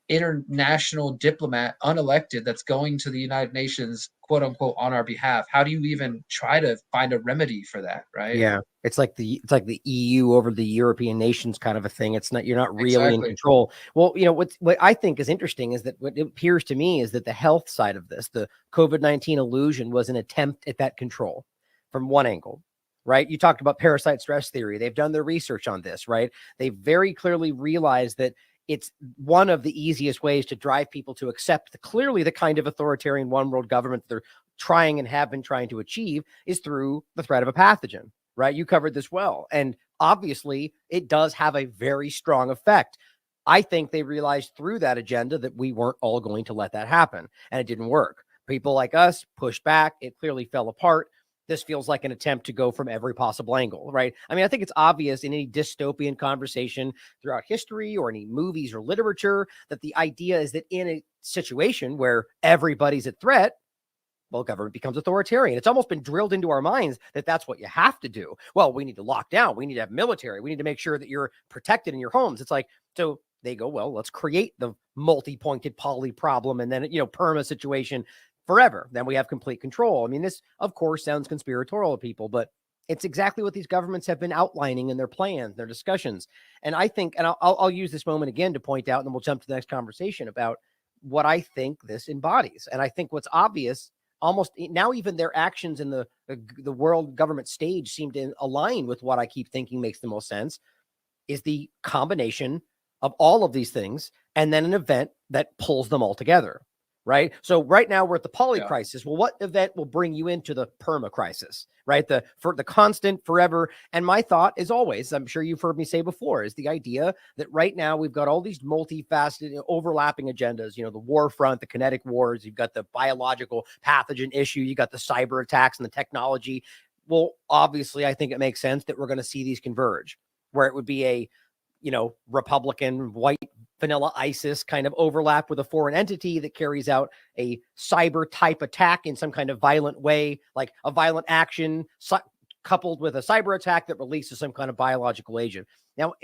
international diplomat, unelected, that's going to the United Nations, quote unquote, on our behalf. How do you even try to find a remedy for that, right? Yeah, it's like the EU over the European nations kind of a thing. It's not, you're not really in control. Well, what I think is interesting is that what it appears to me is that the health side of this, the COVID-19 illusion, was an attempt at that control from one angle. Right? You talked about parasite stress theory. They've done their research on this, right? They very clearly realized that it's one of the easiest ways to drive people to accept clearly the kind of authoritarian one world government they're trying and have been trying to achieve is through the threat of a pathogen, right? You covered this well. And obviously it does have a very strong effect. I think they realized through that agenda that we weren't all going to let that happen, and it didn't work. People like us pushed back. It clearly fell apart. This feels like an attempt to go from every possible angle, right? I mean, I think it's obvious in any dystopian conversation throughout history or any movies or literature that the idea is that in a situation where everybody's at threat, well, government becomes authoritarian. It's almost been drilled into our minds that that's what you have to do. Well, we need to lock down. We need to have military. We need to make sure that you're protected in your homes. It's like, so they go, well, let's create the multi-pointed poly problem and then, perma situation forever. Then we have complete control. I mean, this, of course, sounds conspiratorial to people, but it's exactly what these governments have been outlining in their plans, their discussions. And I think, and I'll use this moment again to point out, and then we'll jump to the next conversation about what I think this embodies. And I think what's obvious almost now even their actions in the world government stage seem to align with what I keep thinking makes the most sense, is the combination of all of these things and then an event that pulls them all together, right? So right now we're at the poly crisis. Well, what event will bring you into the perma crisis, right? For the constant forever. And my thought is always, I'm sure you've heard me say before, is the idea that right now we've got all these multifaceted overlapping agendas, the war front, the kinetic wars, you've got the biological pathogen issue, you got the cyber attacks and the technology. Well, obviously I think it makes sense that we're going to see these converge, where it would be a, Republican white vanilla ISIS kind of overlap with a foreign entity that carries out a cyber type attack in some kind of violent way, like a violent action coupled with a cyber attack that releases some kind of biological agent. Now,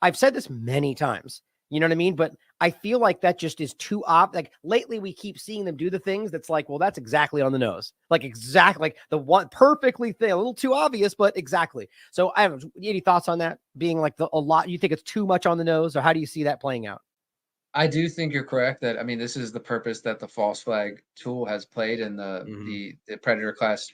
I've said this many times, you know what I mean? But I feel like that just is too like lately we keep seeing them do the things that's like, well, that's exactly on the nose. Like exactly like the one perfectly thing, a little too obvious, but exactly. So I have any thoughts on that being like a lot, you think it's too much on the nose, or how do you see that playing out? I do think you're correct that, I mean, this is the purpose that the false flag tool has played in the predator class,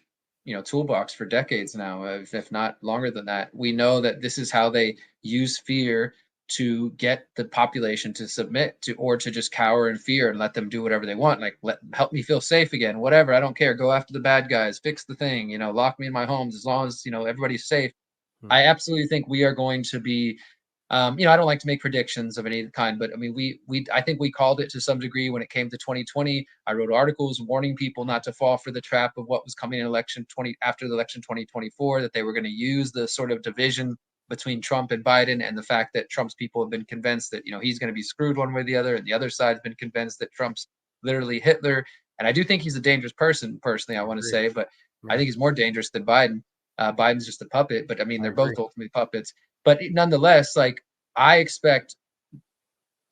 toolbox for decades now, if not longer than that. We know that this is how they use fear to get the population to submit to, or to just cower in fear and let them do whatever they want. Like, help me feel safe again, whatever. I don't care. Go after the bad guys, fix the thing, lock me in my homes as long as, everybody's safe. I absolutely think we are going to be, I don't like to make predictions of any kind, but I mean, I think we called it to some degree when it came to 2020. I wrote articles warning people not to fall for the trap of what was coming in after the election 2024, that they were going to use the sort of division between Trump and Biden, and the fact that Trump's people have been convinced that, he's going to be screwed one way or the other, and the other side has been convinced that Trump's literally Hitler. And I do think he's a dangerous person, personally, I want to say, but I think he's more dangerous than Biden. Biden's just a puppet, but I mean, they're both ultimately puppets. But nonetheless, like, I expect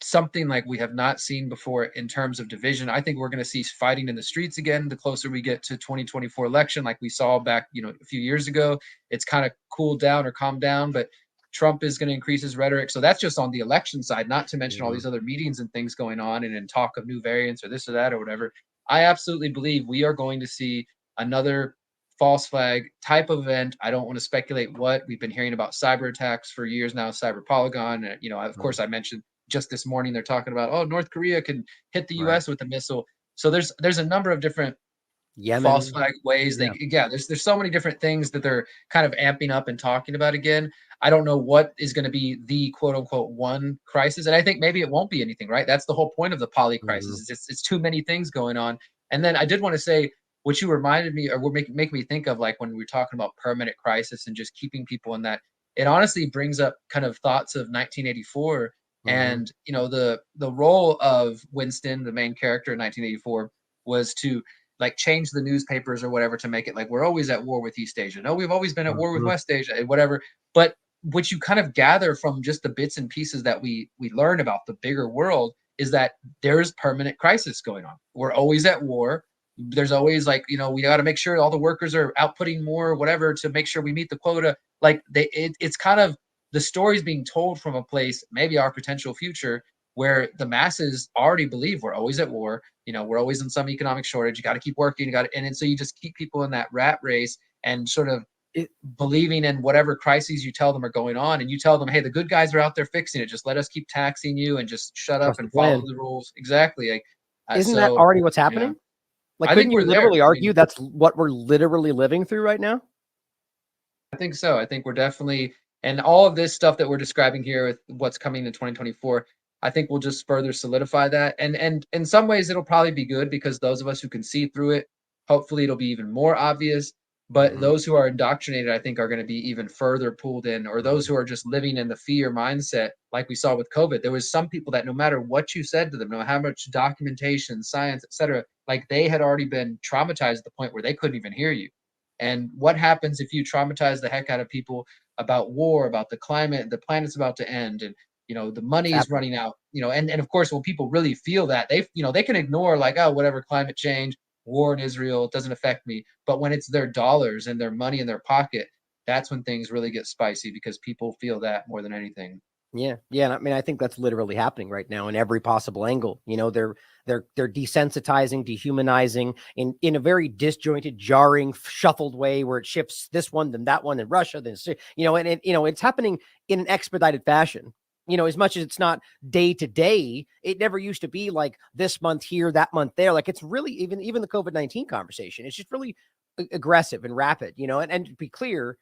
something like we have not seen before in terms of division. I think we're going to see fighting in the streets again the closer we get to 2024 election, like we saw back, a few years ago. It's kind of cooled down or calmed down, but Trump is going to increase his rhetoric. So that's just on the election side, not to mention all these other meetings and things going on and talk of new variants or this or that or whatever. I absolutely believe we are going to see another false flag type of event. I don't want to speculate what. We've been hearing about cyber attacks for years now, cyber Polygon. Of course, I mentioned just this morning they're talking about, oh, North Korea can hit the U.S. with a missile. So there's a number of different false flag ways. There's so many different things that they're kind of amping up and talking about again. I don't know what is going to be the quote unquote one crisis, and I think maybe it won't be anything, right? That's the whole point of the poly crisis. It's too many things going on. And then I did want to say, what you reminded me, or will make me think of, like when we were talking about permanent crisis and just keeping people in that, it honestly brings up kind of thoughts of 1984 and the role of Winston, the main character in 1984, was to like change the newspapers or whatever to make it like we're always at war with East Asia. No, we've always been at war with West Asia, whatever. But what you kind of gather from just the bits and pieces that we learn about the bigger world is that there's permanent crisis going on. We're always at war. There's always like, we got to make sure all the workers are outputting more, whatever, to make sure we meet the quota. Like it's kind of the stories being told from a place, maybe our potential future, where the masses already believe we're always at war. We're always in some economic shortage. You got to keep working. And so you just keep people in that rat race and sort of believing in whatever crises you tell them are going on. And you tell them, hey, the good guys are out there fixing it. Just let us keep taxing you and just shut up and follow the rules. Exactly. Like, isn't that already what's happening? Like, couldn't you literally argue that's what we're literally living through right now? I think so. I think we're definitely, and all of this stuff that we're describing here with what's coming in 2024, I think will just further solidify that. And in some ways, it'll probably be good because those of us who can see through it, hopefully it'll be even more obvious. But those who are indoctrinated, I think, are going to be even further pulled in, or those who are just living in the fear mindset, like we saw with COVID. There was some people that no matter what you said to them, no matter how much documentation, science, etc., like they had already been traumatized at the point where they couldn't even hear you. And what happens if you traumatize the heck out of people about war, about the climate, the planet's about to end, and the money is running out, and of course, when people really feel that, they can ignore like, oh, whatever, climate change, war in Israel, it doesn't affect me. But when it's their dollars and their money in their pocket, that's when things really get spicy because people feel that more than anything. Yeah, yeah. And I mean, I think that's literally happening right now in every possible angle. You know, they're desensitizing, dehumanizing in a very disjointed, jarring, shuffled way where it shifts this one, then that one, then Russia, then and it's happening in an expedited fashion. As much as it's not day to day, it never used to be like this month here, that month there. Like it's really even the COVID-19 conversation. It's just really aggressive and rapid. And to be clear,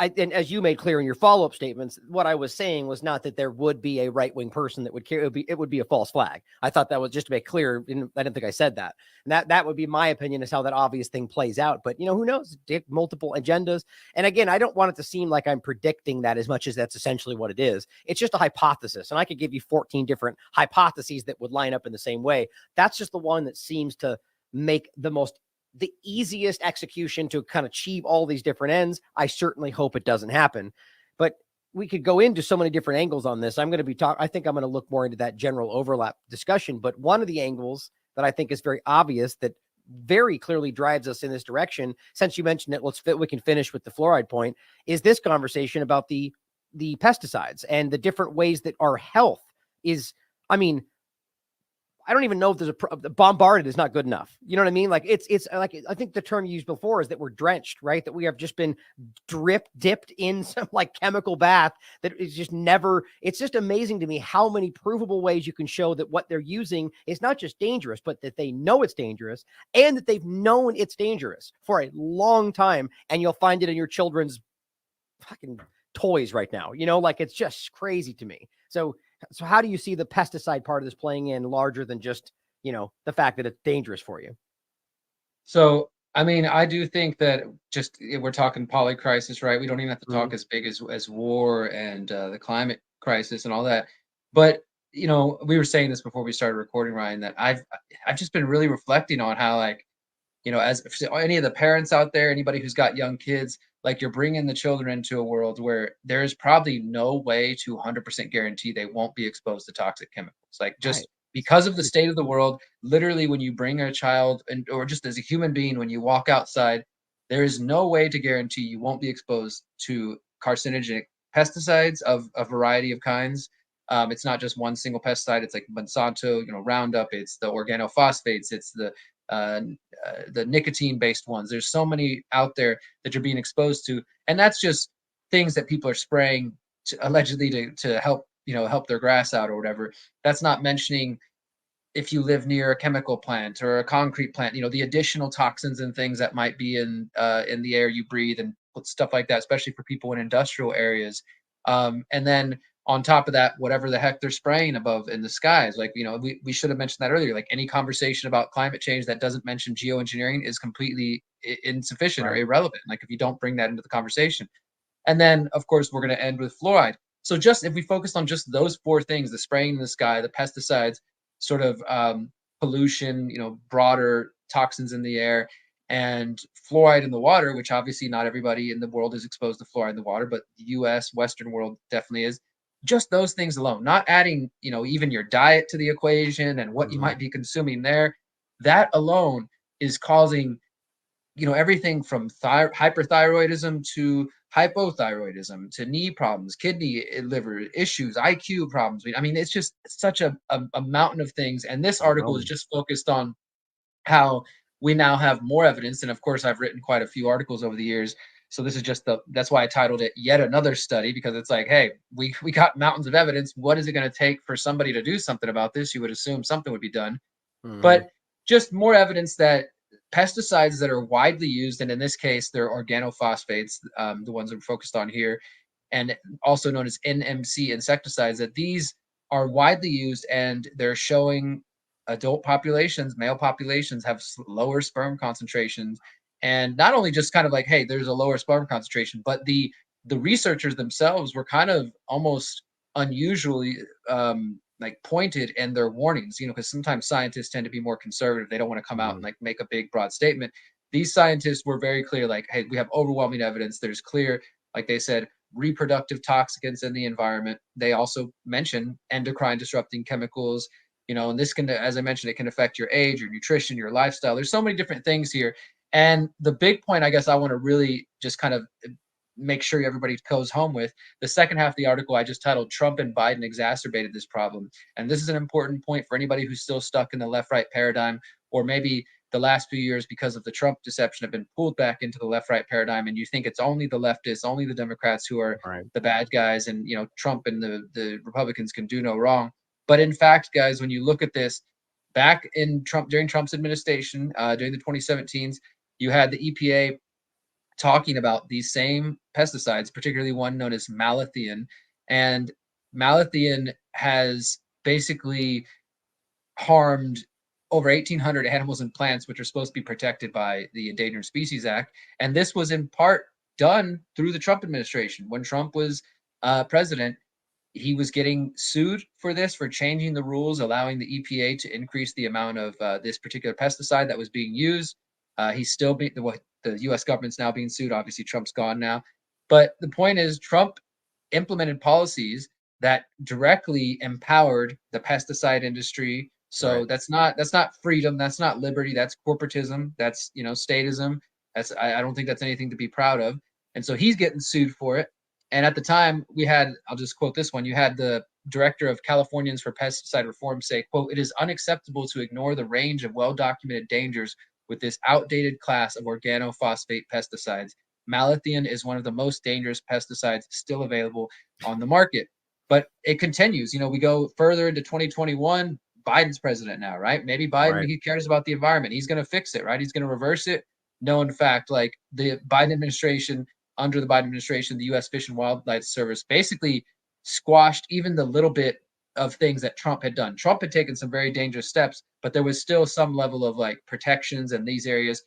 and as you made clear in your follow-up statements, what I was saying was not that there would be a right-wing person that would care. It would be a false flag. I thought that was just to make clear. I didn't think I said that. And that would be my opinion is how that obvious thing plays out. But who knows? Multiple agendas. And again, I don't want it to seem like I'm predicting that as much as that's essentially what it is. It's just a hypothesis. And I could give you 14 different hypotheses that would line up in the same way. That's just the one that seems to make the easiest execution to kind of achieve all these different ends. I certainly hope it doesn't happen, but we could go into so many different angles on this. I'm going to be I think I'm going to look more into that general overlap discussion, but one of the angles that I think is very obvious that very clearly drives us in this direction, since you mentioned it, we can finish with the fluoride point, is this conversation about the pesticides and the different ways that our health is, I mean, I don't even know if there's bombarded is not good enough. You know what I mean? Like it's like, I think the term you used before is that we're drenched, right? That we have just been dipped in some like chemical bath that is just never, it's just amazing to me how many provable ways you can show that what they're using is not just dangerous, but that they know it's dangerous and that they've known it's dangerous for a long time. And you'll find it in your children's fucking toys right now, like it's just crazy to me. So how do you see the pesticide part of this playing in larger than just, the fact that it's dangerous for you? So, I mean, I do think that we're talking polycrisis, right? We don't even have to talk as big as war and the climate crisis and all that. But we were saying this before we started recording, Ryan, that I've just been really reflecting on how, like, as if any of the parents out there, anybody who's got young kids, like you're bringing the children into a world where there is probably no way to 100% guarantee they won't be exposed to toxic chemicals. Like Right. just because of the state of the world, literally when you bring a child or just as a human being, when you walk outside, there is no way to guarantee you won't be exposed to carcinogenic pesticides of a variety of kinds. It's not just one single pesticide. It's like Monsanto, Roundup. It's the organophosphates. It's the nicotine-based ones. There's so many out there that you're being exposed to, and that's just things that people are spraying allegedly to help their grass out or whatever. That's not mentioning if you live near a chemical plant or a concrete plant, the additional toxins and things that might be in the air you breathe and stuff like that, especially for people in industrial areas. And then on top of that, whatever the heck they're spraying above in the skies, like, we should have mentioned that earlier. Like any conversation about climate change that doesn't mention geoengineering is completely insufficient or Right. irrelevant. Like if you don't bring that into the conversation. And then, of course, we're going to end with fluoride. So just if we focused on just those four things, the spraying in the sky, the pesticides, sort of pollution, broader toxins in the air, and fluoride in the water, which obviously not everybody in the world is exposed to fluoride in the water, but the US, Western world definitely is. Just those things alone, not adding, even your diet to the equation and what you might be consuming there, that alone is causing everything from hyperthyroidism to hypothyroidism to knee problems, kidney, liver issues, IQ problems. I mean, it's just such a mountain of things. And this article is just focused on how we now have more evidence. And of course, I've written quite a few articles over the years. So this is that's why I titled it Yet Another Study, because it's like, hey, we got mountains of evidence. What is it going to take for somebody to do something about this? You would assume something would be done. Mm-hmm. But just more evidence that pesticides that are widely used, and in this case, they're organophosphates, the ones we're focused on here, and also known as NMC insecticides, that these are widely used and they're showing adult populations, male populations have lower sperm concentrations. And not only just kind of like, hey, there's a lower sperm concentration, but the researchers themselves were kind of almost unusually like pointed in their warnings, because sometimes scientists tend to be more conservative. They don't want to come out and like make a big broad statement. These scientists were very clear, like, hey, we have overwhelming evidence. There's clear, like they said, reproductive toxicants in the environment. They also mention endocrine disrupting chemicals, and this can, as I mentioned, it can affect your age, your nutrition, your lifestyle. There's so many different things here. And the big point, I guess, I want to really just kind of make sure everybody goes home with. The second half of the article I just titled Trump and Biden exacerbated this problem. And this is an important point for anybody who's still stuck in the left-right paradigm, or maybe the last few years because of the Trump deception have been pulled back into the left-right paradigm. And you think it's only the leftists, only the Democrats who are the bad guys. And, Trump and the Republicans can do no wrong. But in fact, guys, when you look at this, back in during Trump's administration, during the 2017s, you had the EPA talking about these same pesticides, particularly one known as malathion. And malathion has basically harmed over 1,800 animals and plants, which are supposed to be protected by the Endangered Species Act. And this was in part done through the Trump administration. When Trump was president, he was getting sued for this, for changing the rules, allowing the EPA to increase the amount of this particular pesticide that was being used. He's still being, the U.S. government's now being sued. Obviously, Trump's gone now. But the point is, Trump implemented policies that directly empowered the pesticide industry. So that's not freedom. That's not liberty. That's corporatism. That's, statism. I don't think that's anything to be proud of. And so he's getting sued for it. And at the time we had, I'll just quote this one, you had the director of Californians for Pesticide Reform say, quote, "It is unacceptable to ignore the range of well-documented dangers with this outdated class of organophosphate pesticides. Malathion is one of the most dangerous pesticides still available on the market." But it continues. We go further into 2021. Biden's president now, right? Maybe Biden, he cares about the environment. He's going to fix it, right? He's going to reverse it. No, in fact, like the Biden administration, under the Biden administration, the U.S. Fish and Wildlife Service basically squashed even the little bit of things that Trump had done. Trump had taken some very dangerous steps, but there was still some level of like protections in these areas.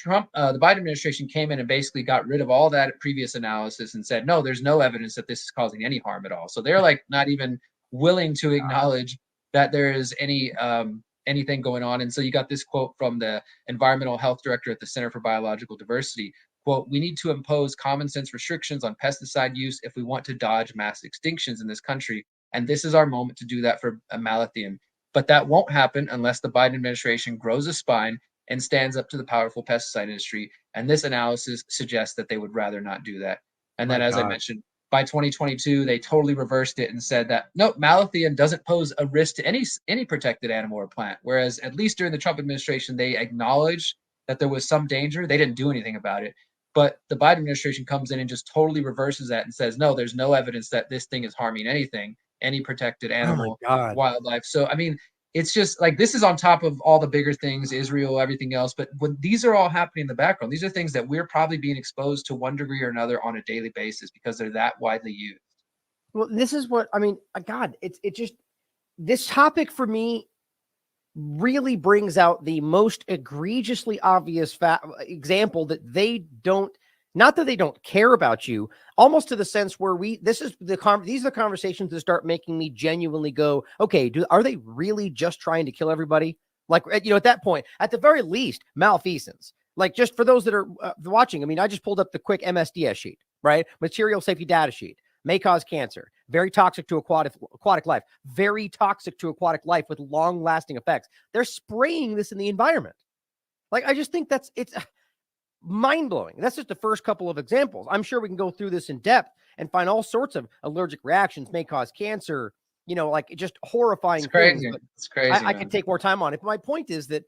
The Biden administration came in and basically got rid of all that previous analysis and said, no, there's no evidence that this is causing any harm at all. So they're like not even willing to acknowledge that there is anything going on. And so you got this quote from the environmental health director at the Center for Biological Diversity. Quote, "We need to impose common sense restrictions on pesticide use if we want to dodge mass extinctions in this country. And this is our moment to do that for malathion. But that won't happen unless the Biden administration grows a spine and stands up to the powerful pesticide industry. And this analysis suggests that they would rather not do that." And then, as I mentioned, by 2022, they totally reversed it and said that, no, malathion doesn't pose a risk to any protected animal or plant. Whereas at least during the Trump administration, they acknowledged that there was some danger. They didn't do anything about it. But the Biden administration comes in and just totally reverses that and says, no, there's no evidence that this thing is harming anything, any protected animal, wildlife. So, I mean, it's just like, this is on top of all the bigger things, Israel, everything else. But when these are all happening in the background, these are things that we're probably being exposed to one degree or another on a daily basis because they're that widely used. Well, this is what, I mean, God, it just, this topic for me really brings out the most egregiously obvious example that they don't, not that they don't care about you, almost to the sense where these are the conversations that start making me genuinely go, okay, are they really just trying to kill everybody? Like, at that point, at the very least, malfeasance. Like, just for those that are watching, I mean, I just pulled up the quick MSDS sheet, right? Material safety data sheet. May cause cancer, very toxic to aquatic life, very toxic to aquatic life with long lasting effects. They're spraying this in the environment. Like, I just think it's mind blowing. That's just the first couple of examples. I'm sure we can go through this in depth and find all sorts of allergic reactions, may cause cancer, like just horrifying things. It's crazy. I could take more time on it. But my point is that,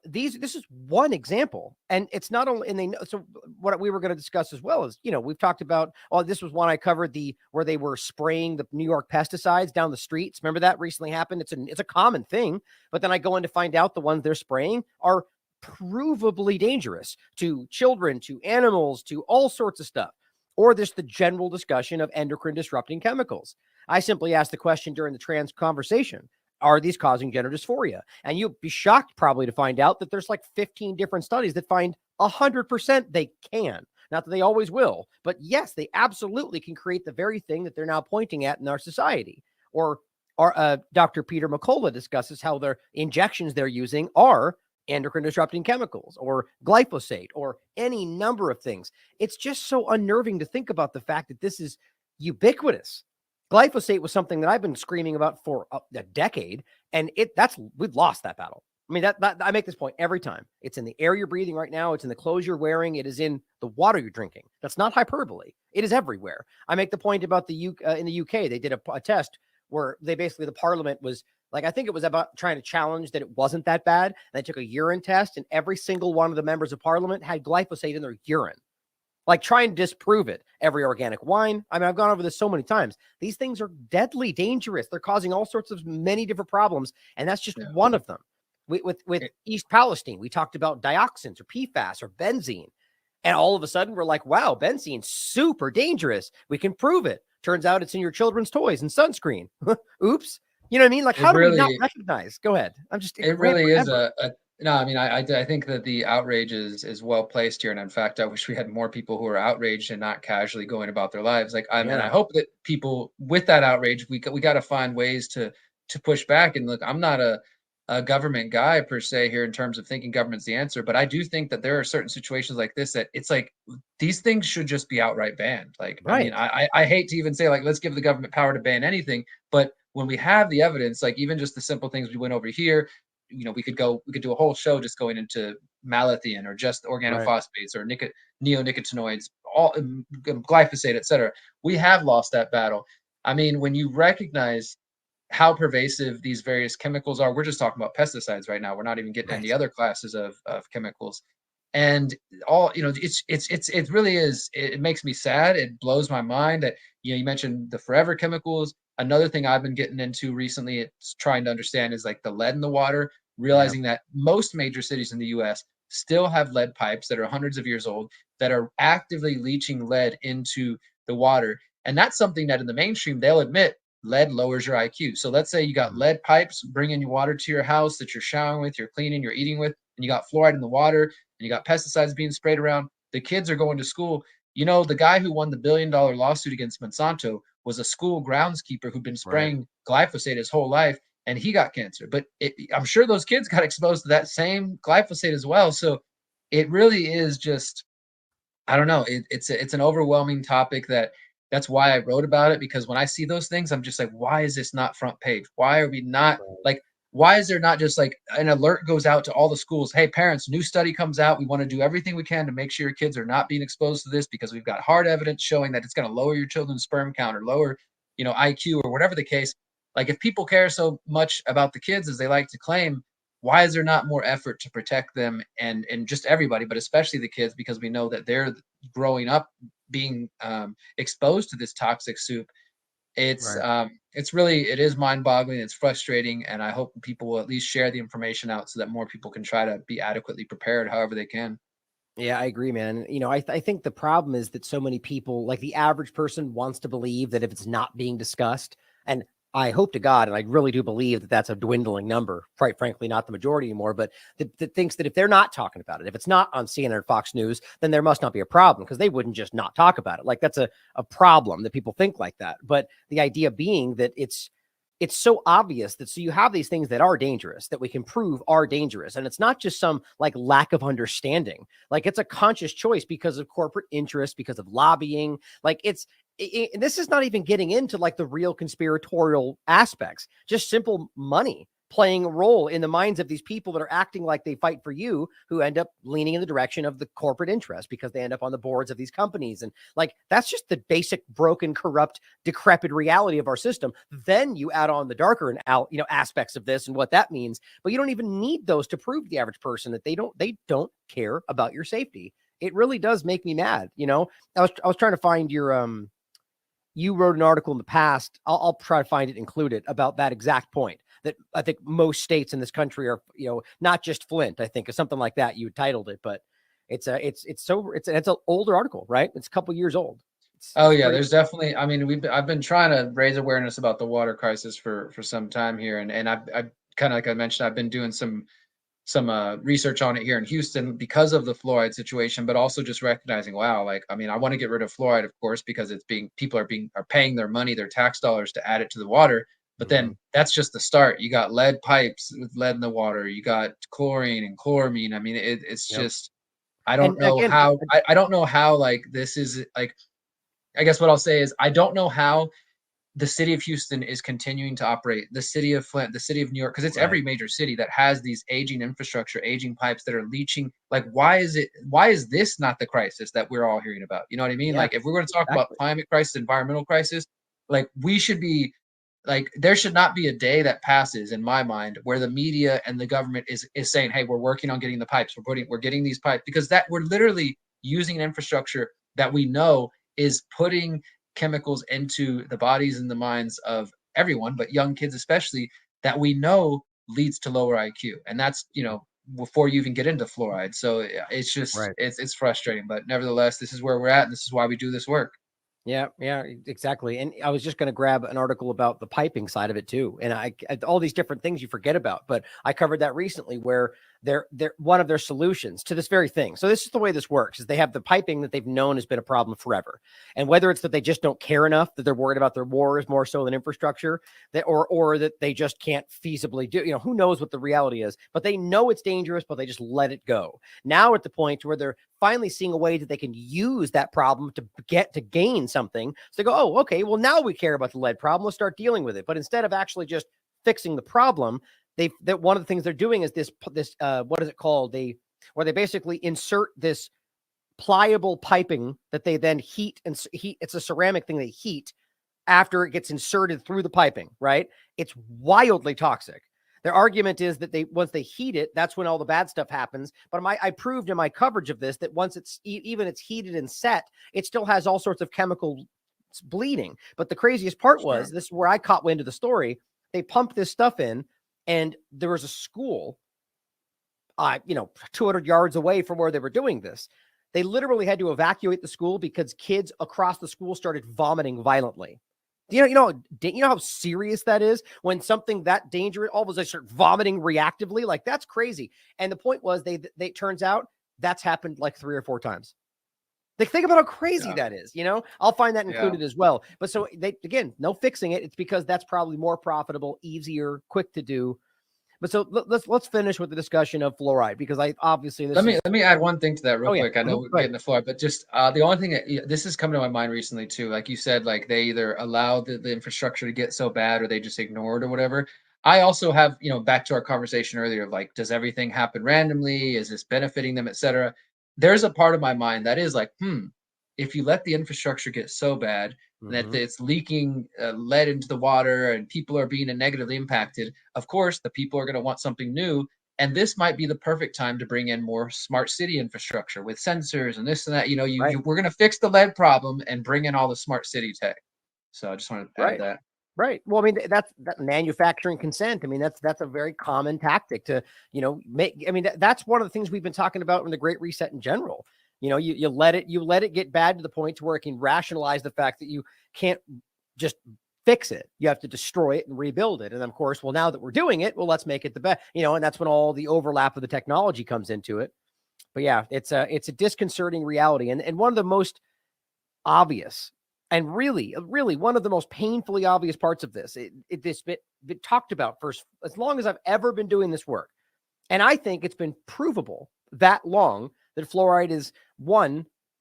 this is one example, and it's not only, and they know, so what we were going to discuss as well is, we've talked about, this was one I covered, where they were spraying the New York pesticides down the streets. Remember that recently happened? It's a common thing, but then I go in to find out the ones they're spraying are provably dangerous to children, to animals, to all sorts of stuff. Or there's the general discussion of endocrine disrupting chemicals. I simply asked the question during the trans conversation, are these causing gender dysphoria? And you'll be shocked probably to find out that there's like 15 different studies that find 100% they can. Not that they always will, but yes, they absolutely can create the very thing that they're now pointing at in our society. Or Dr. Peter McCullough discusses how their injections they're using are endocrine disrupting chemicals or glyphosate or any number of things. It's just so unnerving to think about the fact that this is ubiquitous. Glyphosate was something that I've been screaming about for a decade, and we've lost that battle. I mean, that I make this point every time. It's in the air you're breathing right now. It's in the clothes you're wearing. It is in the water you're drinking. That's not hyperbole. It is everywhere. I make the point about in the UK. They did a test where they basically, the parliament was like, I think it was about trying to challenge that it wasn't that bad. And they took a urine test, and every single one of the members of parliament had glyphosate in their urine. Like, try and disprove it. Every organic wine. I mean, I've gone over this so many times. These things are deadly dangerous. They're causing all sorts of many different problems, and that's just one of them. With East Palestine, we talked about dioxins or PFAS or benzene, and all of a sudden we're like, wow, benzene's super dangerous. We can prove it. Turns out it's in your children's toys and sunscreen. Oops. You know what I mean? Like, how do we not recognize? Go ahead. It really is no, I mean, I think that the outrage is well placed here. And in fact, I wish we had more people who are outraged and not casually going about their lives. Like, I mean, I hope that people with that outrage, we got to find ways to push back. And look, I'm not a government guy per se here in terms of thinking government's the answer, but I do think that there are certain situations like this that it's like these things should just be outright banned. Like, I mean, I hate to even say, like, let's give the government power to ban anything, but when we have the evidence, like even just the simple things we went over here, you know, we could do a whole show just going into malathion or just organophosphates or neonicotinoids, all glyphosate, etc. We have lost that battle. I mean, when you recognize how pervasive these various chemicals are, we're just talking about pesticides right now. We're not even getting into the other classes of chemicals. And all, you know, it really is, it makes me sad. It blows my mind that, you know, you mentioned the forever chemicals. Another thing I've been getting into recently, it's trying to understand, is like the lead in the water, realizing that most major cities in the US still have lead pipes that are hundreds of years old that are actively leaching lead into the water. And that's something that in the mainstream, they'll admit lead lowers your IQ. So let's say you got lead pipes bringing your water to your house that you're showering with, you're cleaning, you're eating with, and you got fluoride in the water, and you got pesticides being sprayed around. The kids are going to school. You know, the guy who won the $1 billion lawsuit against Monsanto was a school groundskeeper who'd been spraying glyphosate his whole life, and he got cancer. But I'm sure those kids got exposed to that same glyphosate as well. So it really is just, I don't know. It's an overwhelming topic. That's why I wrote about it, because when I see those things, I'm just like, why is this not front page? Why are we not like, why is there not just like an alert goes out to all the schools? Hey, parents, new study comes out. We want to do everything we can to make sure your kids are not being exposed to this, because we've got hard evidence showing that it's going to lower your children's sperm count or lower, you know, IQ or whatever the case. Like, if people care so much about the kids as they like to claim, why is there not more effort to protect them and just everybody, but especially the kids, because we know that they're growing up being exposed to this toxic soup. It's really, it is mind-boggling. It's frustrating, and I hope people will at least share the information out so that more people can try to be adequately prepared however they can. Yeah, I agree, man. You know, I think the problem is that so many people, like the average person, wants to believe that if it's not being discussed, and I hope to God, and I really do believe that that's a dwindling number, quite frankly, not the majority anymore, but that thinks that if they're not talking about it, if it's not on CNN or Fox News, then there must not be a problem, because they wouldn't just not talk about it. Like, that's a problem that people think like that. But the idea being that it's so obvious that, so you have these things that are dangerous, that we can prove are dangerous. And it's not just some like lack of understanding. Like, it's a conscious choice because of corporate interest, because of lobbying. Like, this is not even getting into like the real conspiratorial aspects, just simple money playing a role in the minds of these people that are acting like they fight for you, who end up leaning in the direction of the corporate interest because they end up on the boards of these companies. And like, that's just the basic broken, corrupt, decrepit reality of our system. Then you add on the darker and aspects of this and what that means, but you don't even need those to prove to the average person that they don't care about your safety. It really does make me mad. You know, I was trying to find your, you wrote an article in the past. I'll try to find it included about that exact point, that I think most states in this country are, you know, not just Flint, I think, or something like that. You titled it, but it's an older article, right? It's a couple years old. There's definitely, I mean, I've been trying to raise awareness about the water crisis for some time here. And I've kind of, like I mentioned, I've been doing some research on it here in Houston because of the fluoride situation, but also just recognizing, wow, like, I mean, I want to get rid of fluoride, of course, because people are paying their money, their tax dollars to add it to the water. But then that's just the start. You got lead pipes with lead in the water. You got chlorine and chloramine. I mean, it's just, I don't know how, I don't know how, like, this is like, I guess what I'll say is, I don't know how the city of Houston is continuing to operate, the city of Flint, the city of New York, because it's Right. every major city that has these aging infrastructure, aging pipes that are leaching. Like, why is this not the crisis that we're all hearing about? You know what I mean? Yeah, Like, if we're going to talk about exactly. climate crisis, environmental crisis, like, we should be like, there should not be a day that passes in my mind where the media and the government is saying, hey, we're working on getting the pipes, we're getting these pipes, because that we're literally using an infrastructure that we know is putting chemicals into the bodies and the minds of everyone, but young kids especially, that we know leads to lower IQ. And that's, before you even get into fluoride. So it's just, Right. it's frustrating, but nevertheless, this is where we're at. And this is why we do this work. Yeah, yeah, exactly. And I was just going to grab an article about the piping side of it too. And all these different things you forget about, but I covered that recently where they're one of their solutions to this very thing. So this is the way this works is they have the piping that they've known has been a problem forever. And whether it's that they just don't care enough, that they're worried about their wars more so than infrastructure, that or that they just can't feasibly do, who knows what the reality is, but they know it's dangerous, but they just let it go. Now at the point where they're finally seeing a way that they can use that problem to gain something. So they go, oh, okay, well, now we care about the lead problem. Let's start dealing with it. But instead of actually just fixing the problem, that one of the things they're doing is this what is it called? Where they basically insert this pliable piping that they then heat. It's a ceramic thing they heat after it gets inserted through the piping, right? It's wildly toxic. Their argument is that once they heat it, that's when all the bad stuff happens. But I proved in my coverage of this that once it's heated and set, it still has all sorts of chemical bleeding. But the craziest part was, this is where I caught wind of the story. They pumped this stuff in, and there was a school, 200 yards away from where they were doing this. They literally had to evacuate the school because kids across the school started vomiting violently. You know how serious that is when something that dangerous, all of a sudden start vomiting reactively. Like, that's crazy. And the point was, they turns out that's happened like 3 or 4 times. Like, think about how crazy that is. I'll find that included as well. But so again, no fixing it. It's because that's probably more profitable, easier, quick to do. But so let's finish with the discussion of fluoride, because I obviously Let me add one thing to that real quick. I know we're getting the floor, but just the only thing this has come to my mind recently too. Like you said, like they either allow the infrastructure to get so bad or they just ignore it or whatever. I also have, back to our conversation earlier of like, does everything happen randomly? Is this benefiting them, etc.? There's a part of my mind that is like, if you let the infrastructure get so bad that it's leaking lead into the water and people are being negatively impacted, of course, the people are going to want something new. And this might be the perfect time to bring in more smart city infrastructure with sensors and this and that. We're going to fix the lead problem and bring in all the smart city tech. So I just wanted to add that. Right. Well, I mean, that's that manufacturing consent. I mean, that's a very common tactic to, make. I mean, that's one of the things we've been talking about in the Great Reset in general. You let it get bad to the point to where it can rationalize the fact that you can't just fix it. You have to destroy it and rebuild it. And of course, well, now that we're doing it, well, let's make it the best. And that's when all the overlap of the technology comes into it. But yeah, it's a disconcerting reality, and one of the most obvious. And really one of the most painfully obvious parts of this, this been talked about for as long as I've ever been doing this work. And I think it's been provable that long that fluoride is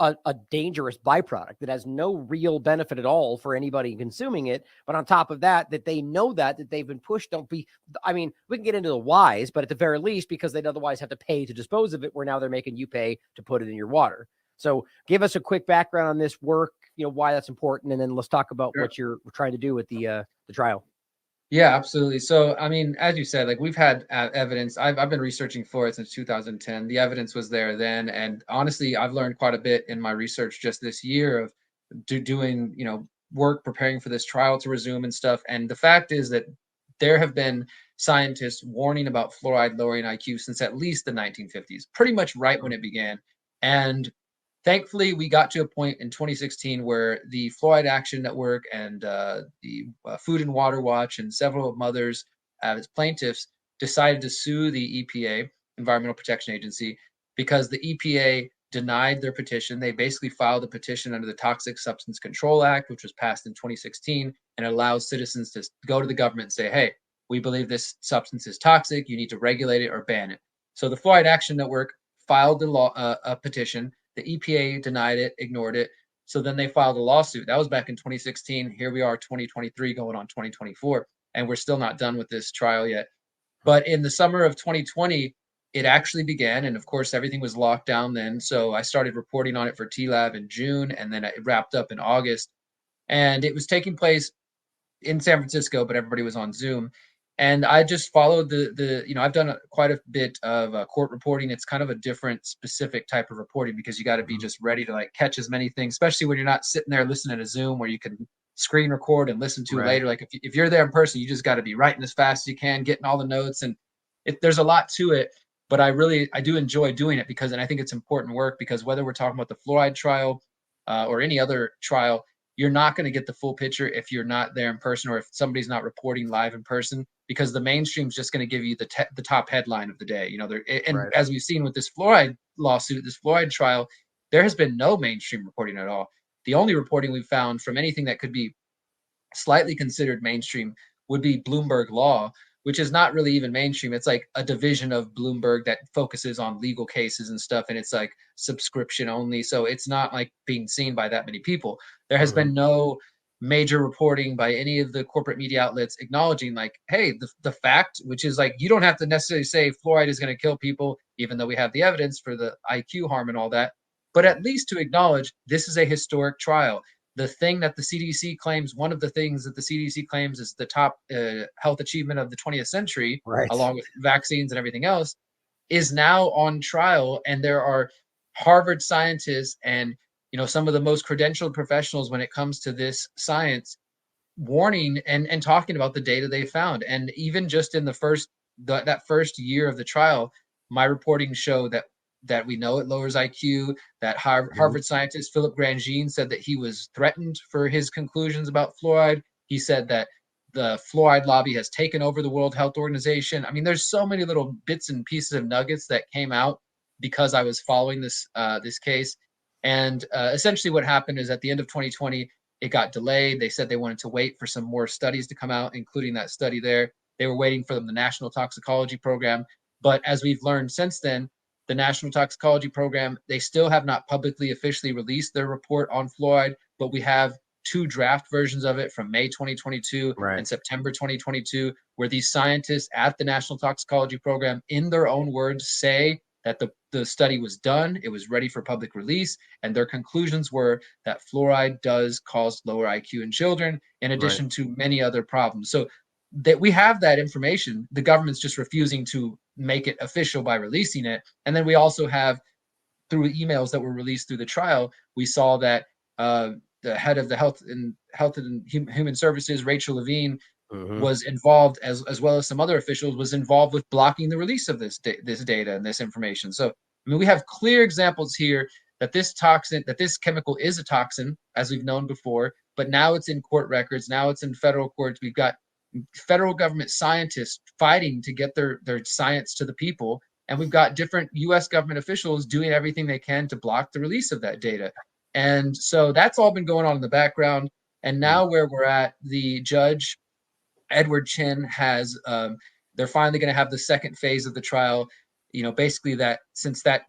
a dangerous byproduct that has no real benefit at all for anybody consuming it. But on top of that they know that they've been pushed. We can get into the whys, but at the very least, because they'd otherwise have to pay to dispose of it, where now they're making you pay to put it in your water. So give us a quick background on this work, why that's important, and then let's talk about what you're trying to do with the trial. Yeah, absolutely. So, I mean, as you said, like we've had evidence. I've been researching fluoride since 2010. The evidence was there then, and honestly, I've learned quite a bit in my research just this year of doing, work preparing for this trial to resume and stuff. And the fact is that there have been scientists warning about fluoride lowering IQ since at least the 1950s, pretty much right when it began. And thankfully, we got to a point in 2016 where the Fluoride Action Network and the Food and Water Watch and several others as plaintiffs decided to sue the EPA, Environmental Protection Agency, because the EPA denied their petition. They basically filed a petition under the Toxic Substance Control Act, which was passed in 2016, and it allows citizens to go to the government and say, hey, we believe this substance is toxic. You need to regulate it or ban it. So the Fluoride Action Network filed a petition. The EPA denied it, ignored it. So then they filed a lawsuit. That was back in 2016. Here we are, 2023, going on 2024, and we're still not done with this trial yet. But in the summer of 2020, it actually began, and of course, everything was locked down then. So I started reporting on it for TLAV in June, and then it wrapped up in August. And it was taking place in San Francisco, but everybody was on Zoom. And I just followed I've done quite a bit of court reporting. It's kind of a different specific type of reporting because you got to be just ready to like catch as many things, especially when you're not sitting there listening to Zoom where you can screen record and listen to later. Like if you're there in person, you just got to be writing as fast as you can, getting all the notes. And there's a lot to it, but I do enjoy doing it because, and I think it's important work because whether we're talking about the fluoride trial or any other trial, you're not going to get the full picture if you're not there in person or if somebody's not reporting live in person, because the mainstream is just going to give you the top headline of the day. As we've seen with this fluoride lawsuit, this fluoride trial, there has been no mainstream reporting at all. The only reporting we've found from anything that could be slightly considered mainstream would be Bloomberg Law, which is not really even mainstream. It's like a division of Bloomberg that focuses on legal cases and stuff, and it's like subscription only. So it's not like being seen by that many people. There has been no major reporting by any of the corporate media outlets acknowledging like, hey, the fact, which is like, you don't have to necessarily say fluoride is going to kill people, even though we have the evidence for the IQ harm and all that, but at least to acknowledge this is a historic trial. The thing that the CDC claims, one of the things that the CDC claims is the top health achievement of the 20th century, along with vaccines and everything else, is now on trial. And there are Harvard scientists and some of the most credentialed professionals when it comes to this science warning and talking about the data they found. And even just in that first year of the trial, my reporting showed that we know it lowers IQ, that Harvard scientist Philip Grandjean said that he was threatened for his conclusions about fluoride. He said that the fluoride lobby has taken over the World Health Organization. I mean, there's so many little bits and pieces of nuggets that came out because I was following this case. And essentially what happened is at the end of 2020, it got delayed. They said they wanted to wait for some more studies to come out, including that study there. They were waiting for the National Toxicology Program. But as we've learned since then, the National Toxicology Program, they still have not publicly officially released their report on fluoride, but we have two draft versions of it from May 2022 and September 2022, where these scientists at the National Toxicology Program, in their own words, say that the study was done, it was ready for public release, and their conclusions were that fluoride does cause lower IQ in children, in addition to many other problems. So that we have that information, the government's just refusing to make it official by releasing it. And then we also have, through emails that were released through the trial, we saw that the head of the Health and Human Services, Rachel Levine, was involved, as well as some other officials, was involved with blocking the release of this data and this information. So, I mean, we have clear examples here that this chemical is a toxin, as we've known before, but now it's in court records. Now it's in federal courts. We've got federal government scientists fighting to get their science to the people. And we've got different U.S. government officials doing everything they can to block the release of that data. And so that's all been going on in the background. And now where we're at, the judge, Edward Chin, has, they're finally going to have the second phase of the trial. Basically that since that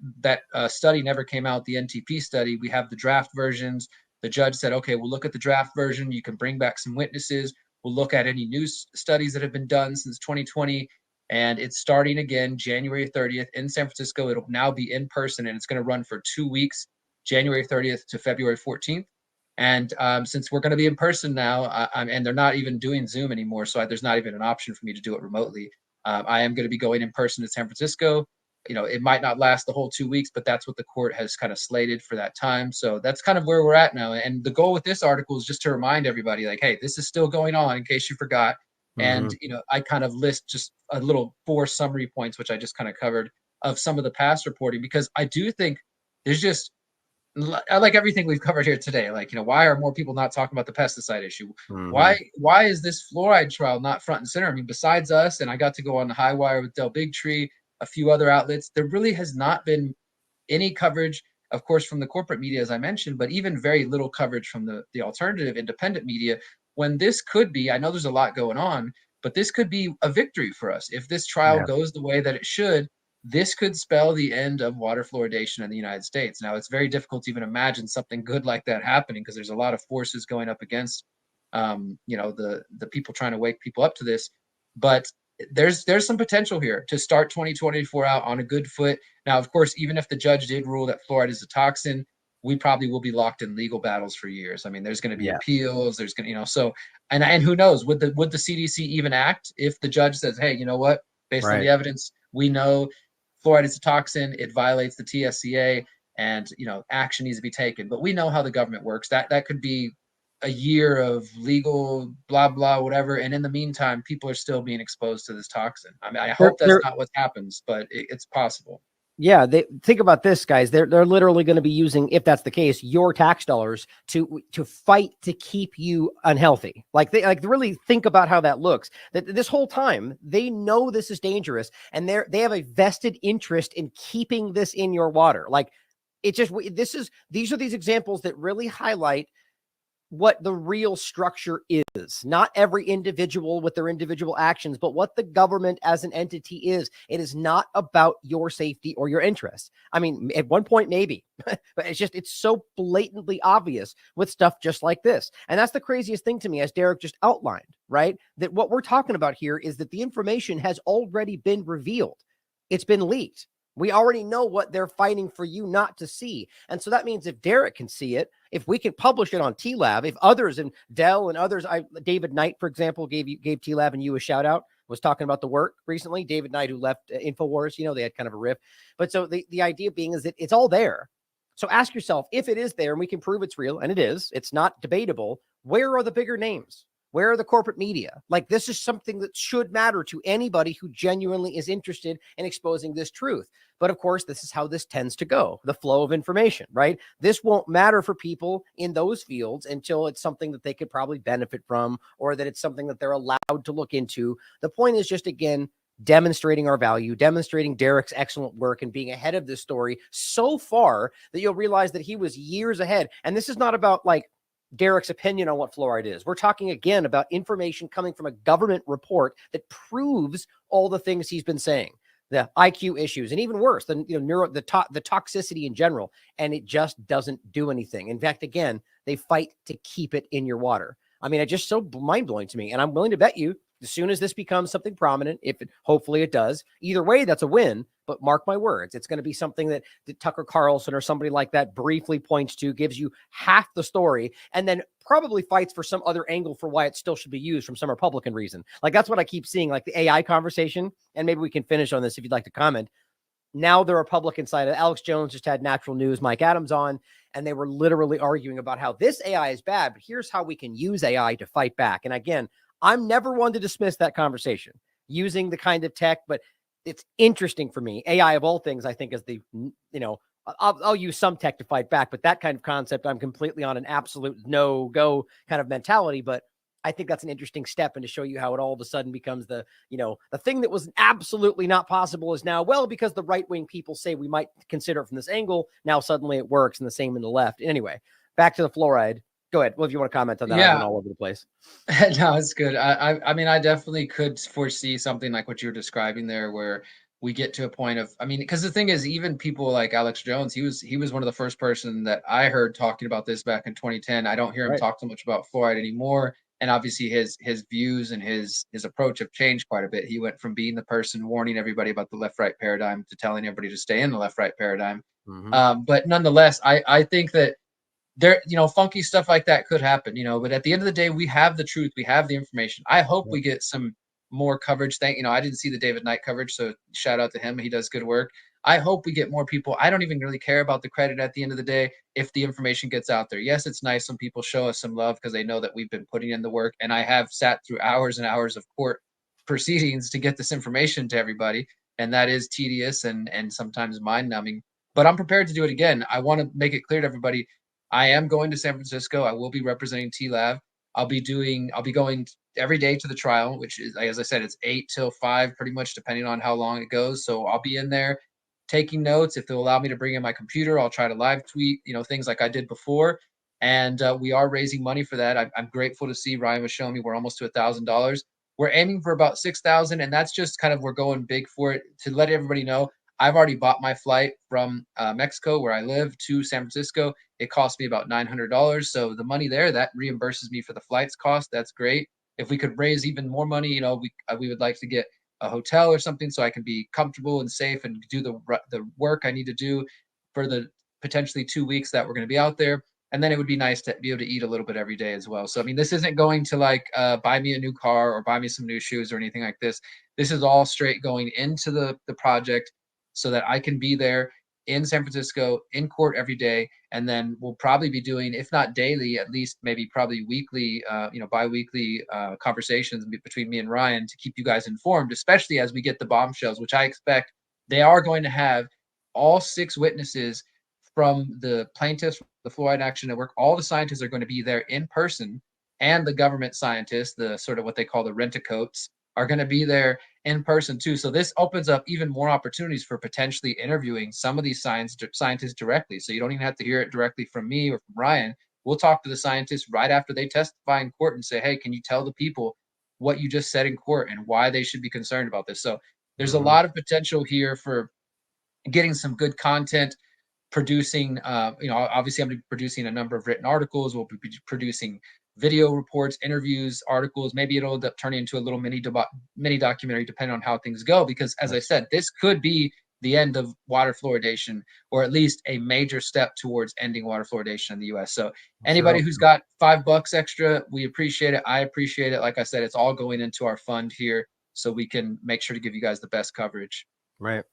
study never came out, the NTP study, we have the draft versions. The judge said, okay, we'll look at the draft version. You can bring back some witnesses. We'll look at any new studies that have been done since 2020. And it's starting again January 30th in San Francisco. It'll now be in person, and it's going to run for 2 weeks, January 30th to February 14th. And since we're going to be in person now, and they're not even doing Zoom anymore, so there's not even an option for me to do it remotely. I am going to be going in person to San Francisco. It might not last the whole 2 weeks, but that's what the court has kind of slated for that time. So that's kind of where we're at now. And the goal with this article is just to remind everybody, like, hey, this is still going on in case you forgot. And, I kind of list just a little 4 summary points, which I just kind of covered, of some of the past reporting, because I do think there's just, I like everything we've covered here today. Like, why are more people not talking about the pesticide issue? Why is this fluoride trial not front and center? I mean, besides us, and I got to go on the high wire with Del Bigtree, a few other outlets, there really has not been any coverage, of course, from the corporate media, as I mentioned, but even very little coverage from the alternative independent media, when this could be, I know there's a lot going on, but this could be a victory for us. If this trial goes the way that it should, this could spell the end of water fluoridation in the United States. Now, it's very difficult to even imagine something good like that happening because there's a lot of forces going up against, the people trying to wake people up to this. But there's some potential here to start 2024 out on a good foot. Now, of course, even if the judge did rule that fluoride is a toxin, we probably will be locked in legal battles for years. I mean, there's going to be Yeah. appeals. There's going to, so, and who knows, would the CDC even act if the judge says, hey, you know what, based on the evidence, we know fluoride is a toxin, it violates the TSCA, and action needs to be taken. But we know how the government works. That could be a year of legal blah blah whatever, and in the meantime, people are still being exposed to this toxin. I mean, I hope that's not what happens, but it's possible. Yeah, they think about this, guys. They're literally going to be using, if that's the case, your tax dollars to fight to keep you unhealthy. Like they really think about how that looks. That this whole time they know this is dangerous, and they have a vested interest in keeping this in your water. Like it just these are these examples that really highlight what the real structure is. Not every individual with their individual actions, but what the government as an entity is. It is not about your safety or your interests. I mean, at one point, maybe, but it's so blatantly obvious with stuff just like this. And that's the craziest thing to me, as Derek just outlined, right? That what we're talking about here is that the information has already been revealed. It's been leaked. We already know what they're fighting for you not to see. And so that means if Derek can see it, if we can publish it on TLAV, if others, and Dell and others, David Knight, for example, gave TLAV and you a shout out, was talking about the work recently. David Knight, who left InfoWars, they had kind of a riff. But so the idea being is that it's all there. So ask yourself, if it is there and we can prove it's real, and it is, it's not debatable, where are the bigger names? Where are the corporate media? Like, this is something that should matter to anybody who genuinely is interested in exposing this truth. But of course, this is how this tends to go, the flow of information, right? This won't matter for people in those fields until it's something that they could probably benefit from, or that it's something that they're allowed to look into. The point is just, again, demonstrating our value, demonstrating Derek's excellent work, and being ahead of this story so far that you'll realize that he was years ahead. And this is not about like Derek's opinion on what fluoride is. We're talking again about information coming from a government report that proves all the things he's been saying, the IQ issues, and even worse, the the toxicity in general, and it just doesn't do anything. In fact, again, they fight to keep it in your water. I mean, it's just so mind-blowing to me, and I'm willing to bet you, as soon as this becomes something prominent, hopefully it does, either way, that's a win. But mark my words, it's going to be something that Tucker Carlson or somebody like that briefly points to, gives you half the story, and then probably fights for some other angle for why it still should be used from some Republican reason. Like, that's what I keep seeing, like the AI conversation. And maybe we can finish on this if you'd like to comment. Now the Republican side of Alex Jones just had Natural News, Mike Adams on, and they were literally arguing about how this AI is bad, but here's how we can use AI to fight back. And again, I'm never one to dismiss that conversation using the kind of tech, but it's interesting for me. AI of all things, I think, is I'll use some tech to fight back, but that kind of concept, I'm completely on an absolute no-go kind of mentality. But I think that's an interesting step, and to show you how it all of a sudden becomes the thing that was absolutely not possible is now, well, because the right-wing people say we might consider it from this angle, now suddenly it works, and the same in the left. Anyway, back to the fluoride. Go ahead. Well, if you want to comment on that, Yeah. I've been all over the place. No, it's good. I mean, I definitely could foresee something like what you're describing there, where we get to a point of, I mean, because the thing is, even people like Alex Jones, he was one of the first person that I heard talking about this back in 2010. I don't hear him talk so much about fluoride anymore. And obviously his views and his approach have changed quite a bit. He went from being the person warning everybody about the left-right paradigm to telling everybody to stay in the left-right paradigm. But nonetheless, I think that there, funky stuff like that could happen, but at the end of the day, we have the truth. We have the information. I hope we get some more coverage. I didn't see the David Knight coverage, so shout out to him. He does good work. I hope we get more people. I don't even really care about the credit at the end of the day if the information gets out there. Yes, it's nice when people show us some love because they know that we've been putting in the work. And I have sat through hours and hours of court proceedings to get this information to everybody. And that is tedious and sometimes mind numbing. But I'm prepared to do it again. I want to make it clear to everybody, I am going to San Francisco. I will be representing TLAV. I'll be going every day to the trial, which is, as I said, it's 8 till 5, pretty much depending on how long it goes. So I'll be in there taking notes. If they'll allow me to bring in my computer, I'll try to live tweet, things like I did before. And we are raising money for that. I'm grateful to see Ryan was showing me we're almost to $1,000. We're aiming for about 6,000, and that's just kind of, we're going big for it to let everybody know. I've already bought my flight from Mexico, where I live, to San Francisco. It cost me about $900. So the money there, that reimburses me for the flights cost. That's great. If we could raise even more money, we would like to get a hotel or something so I can be comfortable and safe and do the work I need to do for the potentially 2 weeks that we're going to be out there. And then it would be nice to be able to eat a little bit every day as well. So, I mean, this isn't going to like buy me a new car or buy me some new shoes or anything like this. This is all straight going into the project so that I can be there in San Francisco in court every day. And then we'll probably be doing, if not daily, at least maybe probably weekly, bi-weekly conversations between me and Ryan to keep you guys informed, especially as we get the bombshells, which I expect they are going to have all 6 witnesses from the plaintiffs, the Fluoride Action Network. All the scientists are going to be there in person, and the government scientists, the sort of what they call the rent-a-coats, are going to be there in person too. So this opens up even more opportunities for potentially interviewing some of these scientists directly. So you don't even have to hear it directly from me or from Ryan. We'll talk to the scientists right after they testify in court and say, hey, can you tell the people what you just said in court and why they should be concerned about this? So there's a lot of potential here for getting some good content, producing, obviously I'm going to be producing a number of written articles. We'll be producing video reports, interviews, articles. Maybe it'll end up turning into a little mini documentary, depending on how things go. Because as I said, this could be the end of water fluoridation, or at least a major step towards ending water fluoridation in the U.S. So anybody who's got $5 extra, we appreciate it. I appreciate it. Like I said, it's all going into our fund here, so we can make sure to give you guys the best coverage. Right.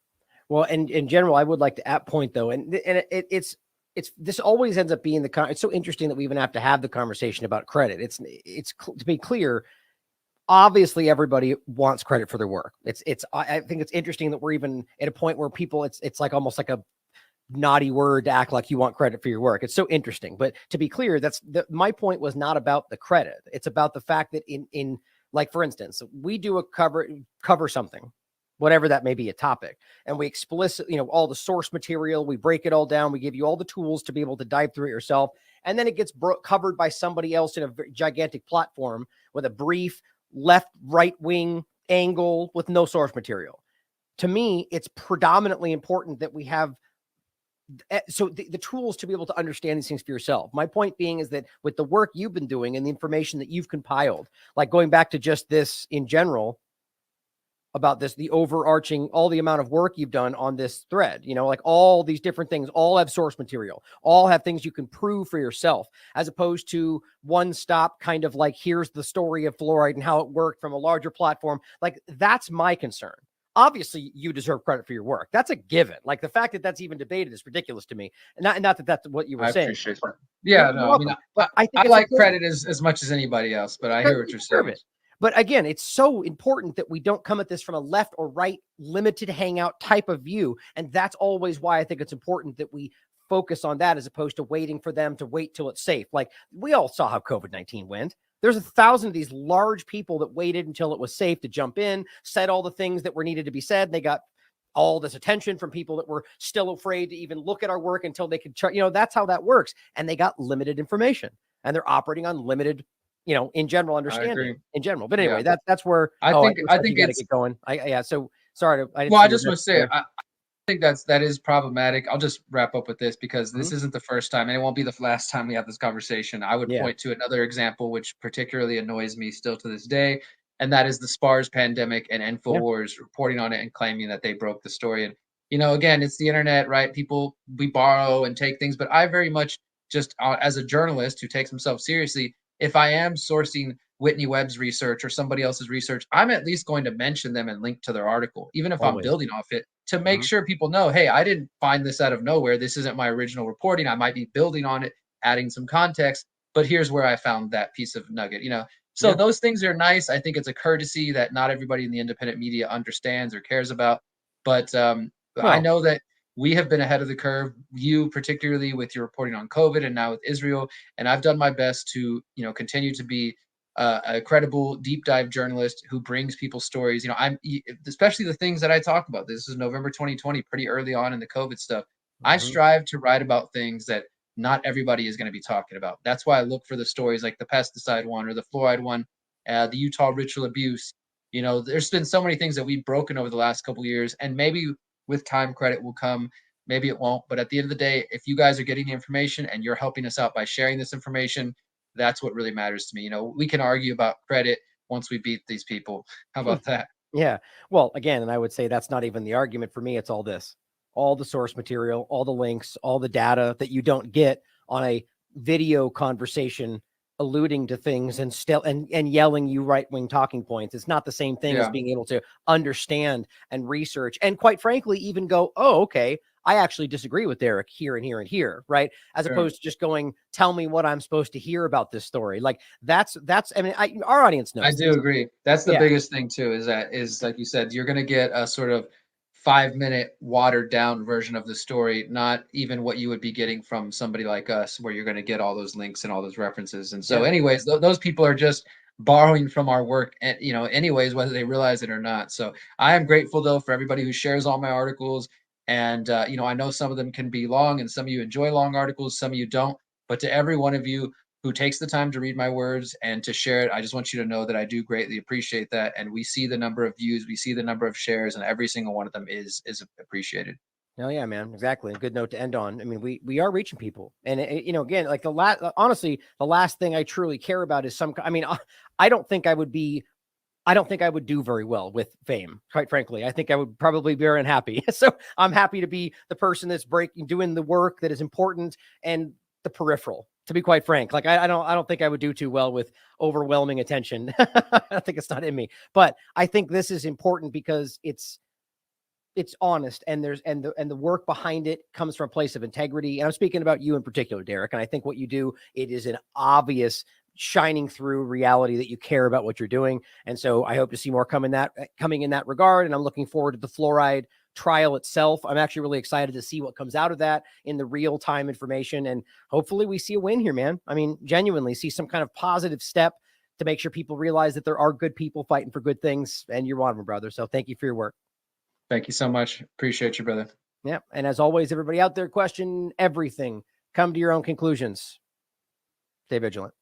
Well, and in general, I would like to add point though, and it's this always ends up being it's so interesting that we even have to have the conversation about credit. It's to be clear, obviously everybody wants credit for their work. I think it's interesting that we're even at a point where people, it's like almost like a naughty word to act like you want credit for your work. It's so interesting. But to be clear, my point was not about the credit. It's about the fact that in like, for instance, we do a cover something, whatever that may be, a topic, and we all the source material, we break it all down, we give you all the tools to be able to dive through it yourself, and then it gets covered by somebody else in a gigantic platform with a brief right wing angle with no source material. To me, it's predominantly important that we have the tools to be able to understand these things for yourself. My point being is that with the work you've been doing and the information that you've compiled, like going back to just this in general, about this, the overarching, all the amount of work you've done on this thread, like all these different things, all have source material, all have things you can prove for yourself, as opposed to one stop kind of like, here's the story of fluoride and how it worked from a larger platform. Like, that's my concern. Obviously you deserve credit for your work. That's a given. Like, the fact that that's even debated is ridiculous to me. And not that that's what you were saying. Appreciate that. Yeah, no, welcome. I think I like credit as much as anybody else, but I hear what you're saying. But again, it's so important that we don't come at this from a left or right limited hangout type of view. And that's always why I think it's important that we focus on that, as opposed to waiting for them to wait till it's safe. Like, we all saw how COVID-19 went. There's 1,000 of these large people that waited until it was safe to jump in, said all the things that were needed to be said. They got all this attention from people that were still afraid to even look at our work until they could, that's how that works. And they got limited information, and they're operating on limited, in general understanding in general. But anyway, that's where I think it's get going. So sorry. I just want to say, I think that is problematic. I'll just wrap up with this, because this isn't the first time, and it won't be the last time we have this conversation. I would point to another example, which particularly annoys me still to this day, and that is the SPARS pandemic and InfoWars reporting on it and claiming that they broke the story. And, again, it's the internet, right? We borrow and take things, but I very much just, as a journalist who takes himself seriously, if I am sourcing Whitney Webb's research or somebody else's research, I'm at least going to mention them and link to their article, even if I'm building off it, to make sure people know, hey, I didn't find this out of nowhere. This isn't my original reporting. I might be building on it, adding some context, but here's where I found that piece of nugget, So those things are nice. I think it's a courtesy that not everybody in the independent media understands or cares about. But I know that we have been ahead of the curve, you particularly with your reporting on COVID and now with Israel. And I've done my best to, continue to be a credible deep dive journalist who brings people stories. I'm especially the things that I talk about. This is November 2020, pretty early on in the COVID stuff. I strive to write about things that not everybody is going to be talking about. That's why I look for the stories like the pesticide one or the fluoride one, the Utah ritual abuse. There's been so many things that we've broken over the last couple of years, and maybe with time, credit will come. Maybe it won't, but at the end of the day, if you guys are getting the information and you're helping us out by sharing this information, that's what really matters to me. You know, we can argue about credit once we beat these people. How about that? Yeah. Well, again, and I would say that's not even the argument for me. It's all this, all the source material, all the links, all the data that you don't get on a video conversation alluding to things and still and yelling you right-wing talking points. It's not the same thing as Yeah, being able to understand and research and, quite frankly, even go, oh, okay, I actually disagree with Derek here and here and here, right? As sure. opposed to just going, tell me what I'm supposed to hear about this story. Like that's I mean, our audience knows I do this. agree. That's the Yeah. biggest thing too, is like you said, you're gonna get a sort of 5-minute watered down version of the story, not even what you would be getting from somebody like us, where you're gonna get all those links and all those references. And so, Yeah. anyways, those people are just borrowing from our work, and anyways, whether they realize it or not. So I am grateful though for everybody who shares all my articles. And I know some of them can be long, and some of you enjoy long articles, some of you don't. But to every one of you who takes the time to read my words and to share it, I just want you to know that I do greatly appreciate that. And we see the number of views, we see the number of shares, and every single one of them is appreciated. Oh yeah, man. Exactly. A good note to end on. I mean, we are reaching people, and again, like honestly, the last thing I truly care about is I mean, I don't think I would be. I don't think I would do very well with fame, quite frankly. I think I would probably be very unhappy. So I'm happy to be the person that's doing the work that is important and the peripheral. To be quite frank, like I don't think I would do too well with overwhelming attention. I think it's not in me, but I think this is important because it's honest, and the work behind it comes from a place of integrity. And I'm speaking about you in particular, Derek. And I think what you do, it is an obvious shining through reality that you care about what you're doing. And so I hope to see more coming in that regard. And I'm looking forward to the fluoride trial itself. I'm actually really excited to see what comes out of that in the real time information. And hopefully we see a win here, man. I mean, genuinely see some kind of positive step to make sure people realize that there are good people fighting for good things. And you're one of them, brother. So thank you for your work. Thank you so much. Appreciate you, brother. Yeah. And as always, everybody out there, question everything. Come to your own conclusions. Stay vigilant.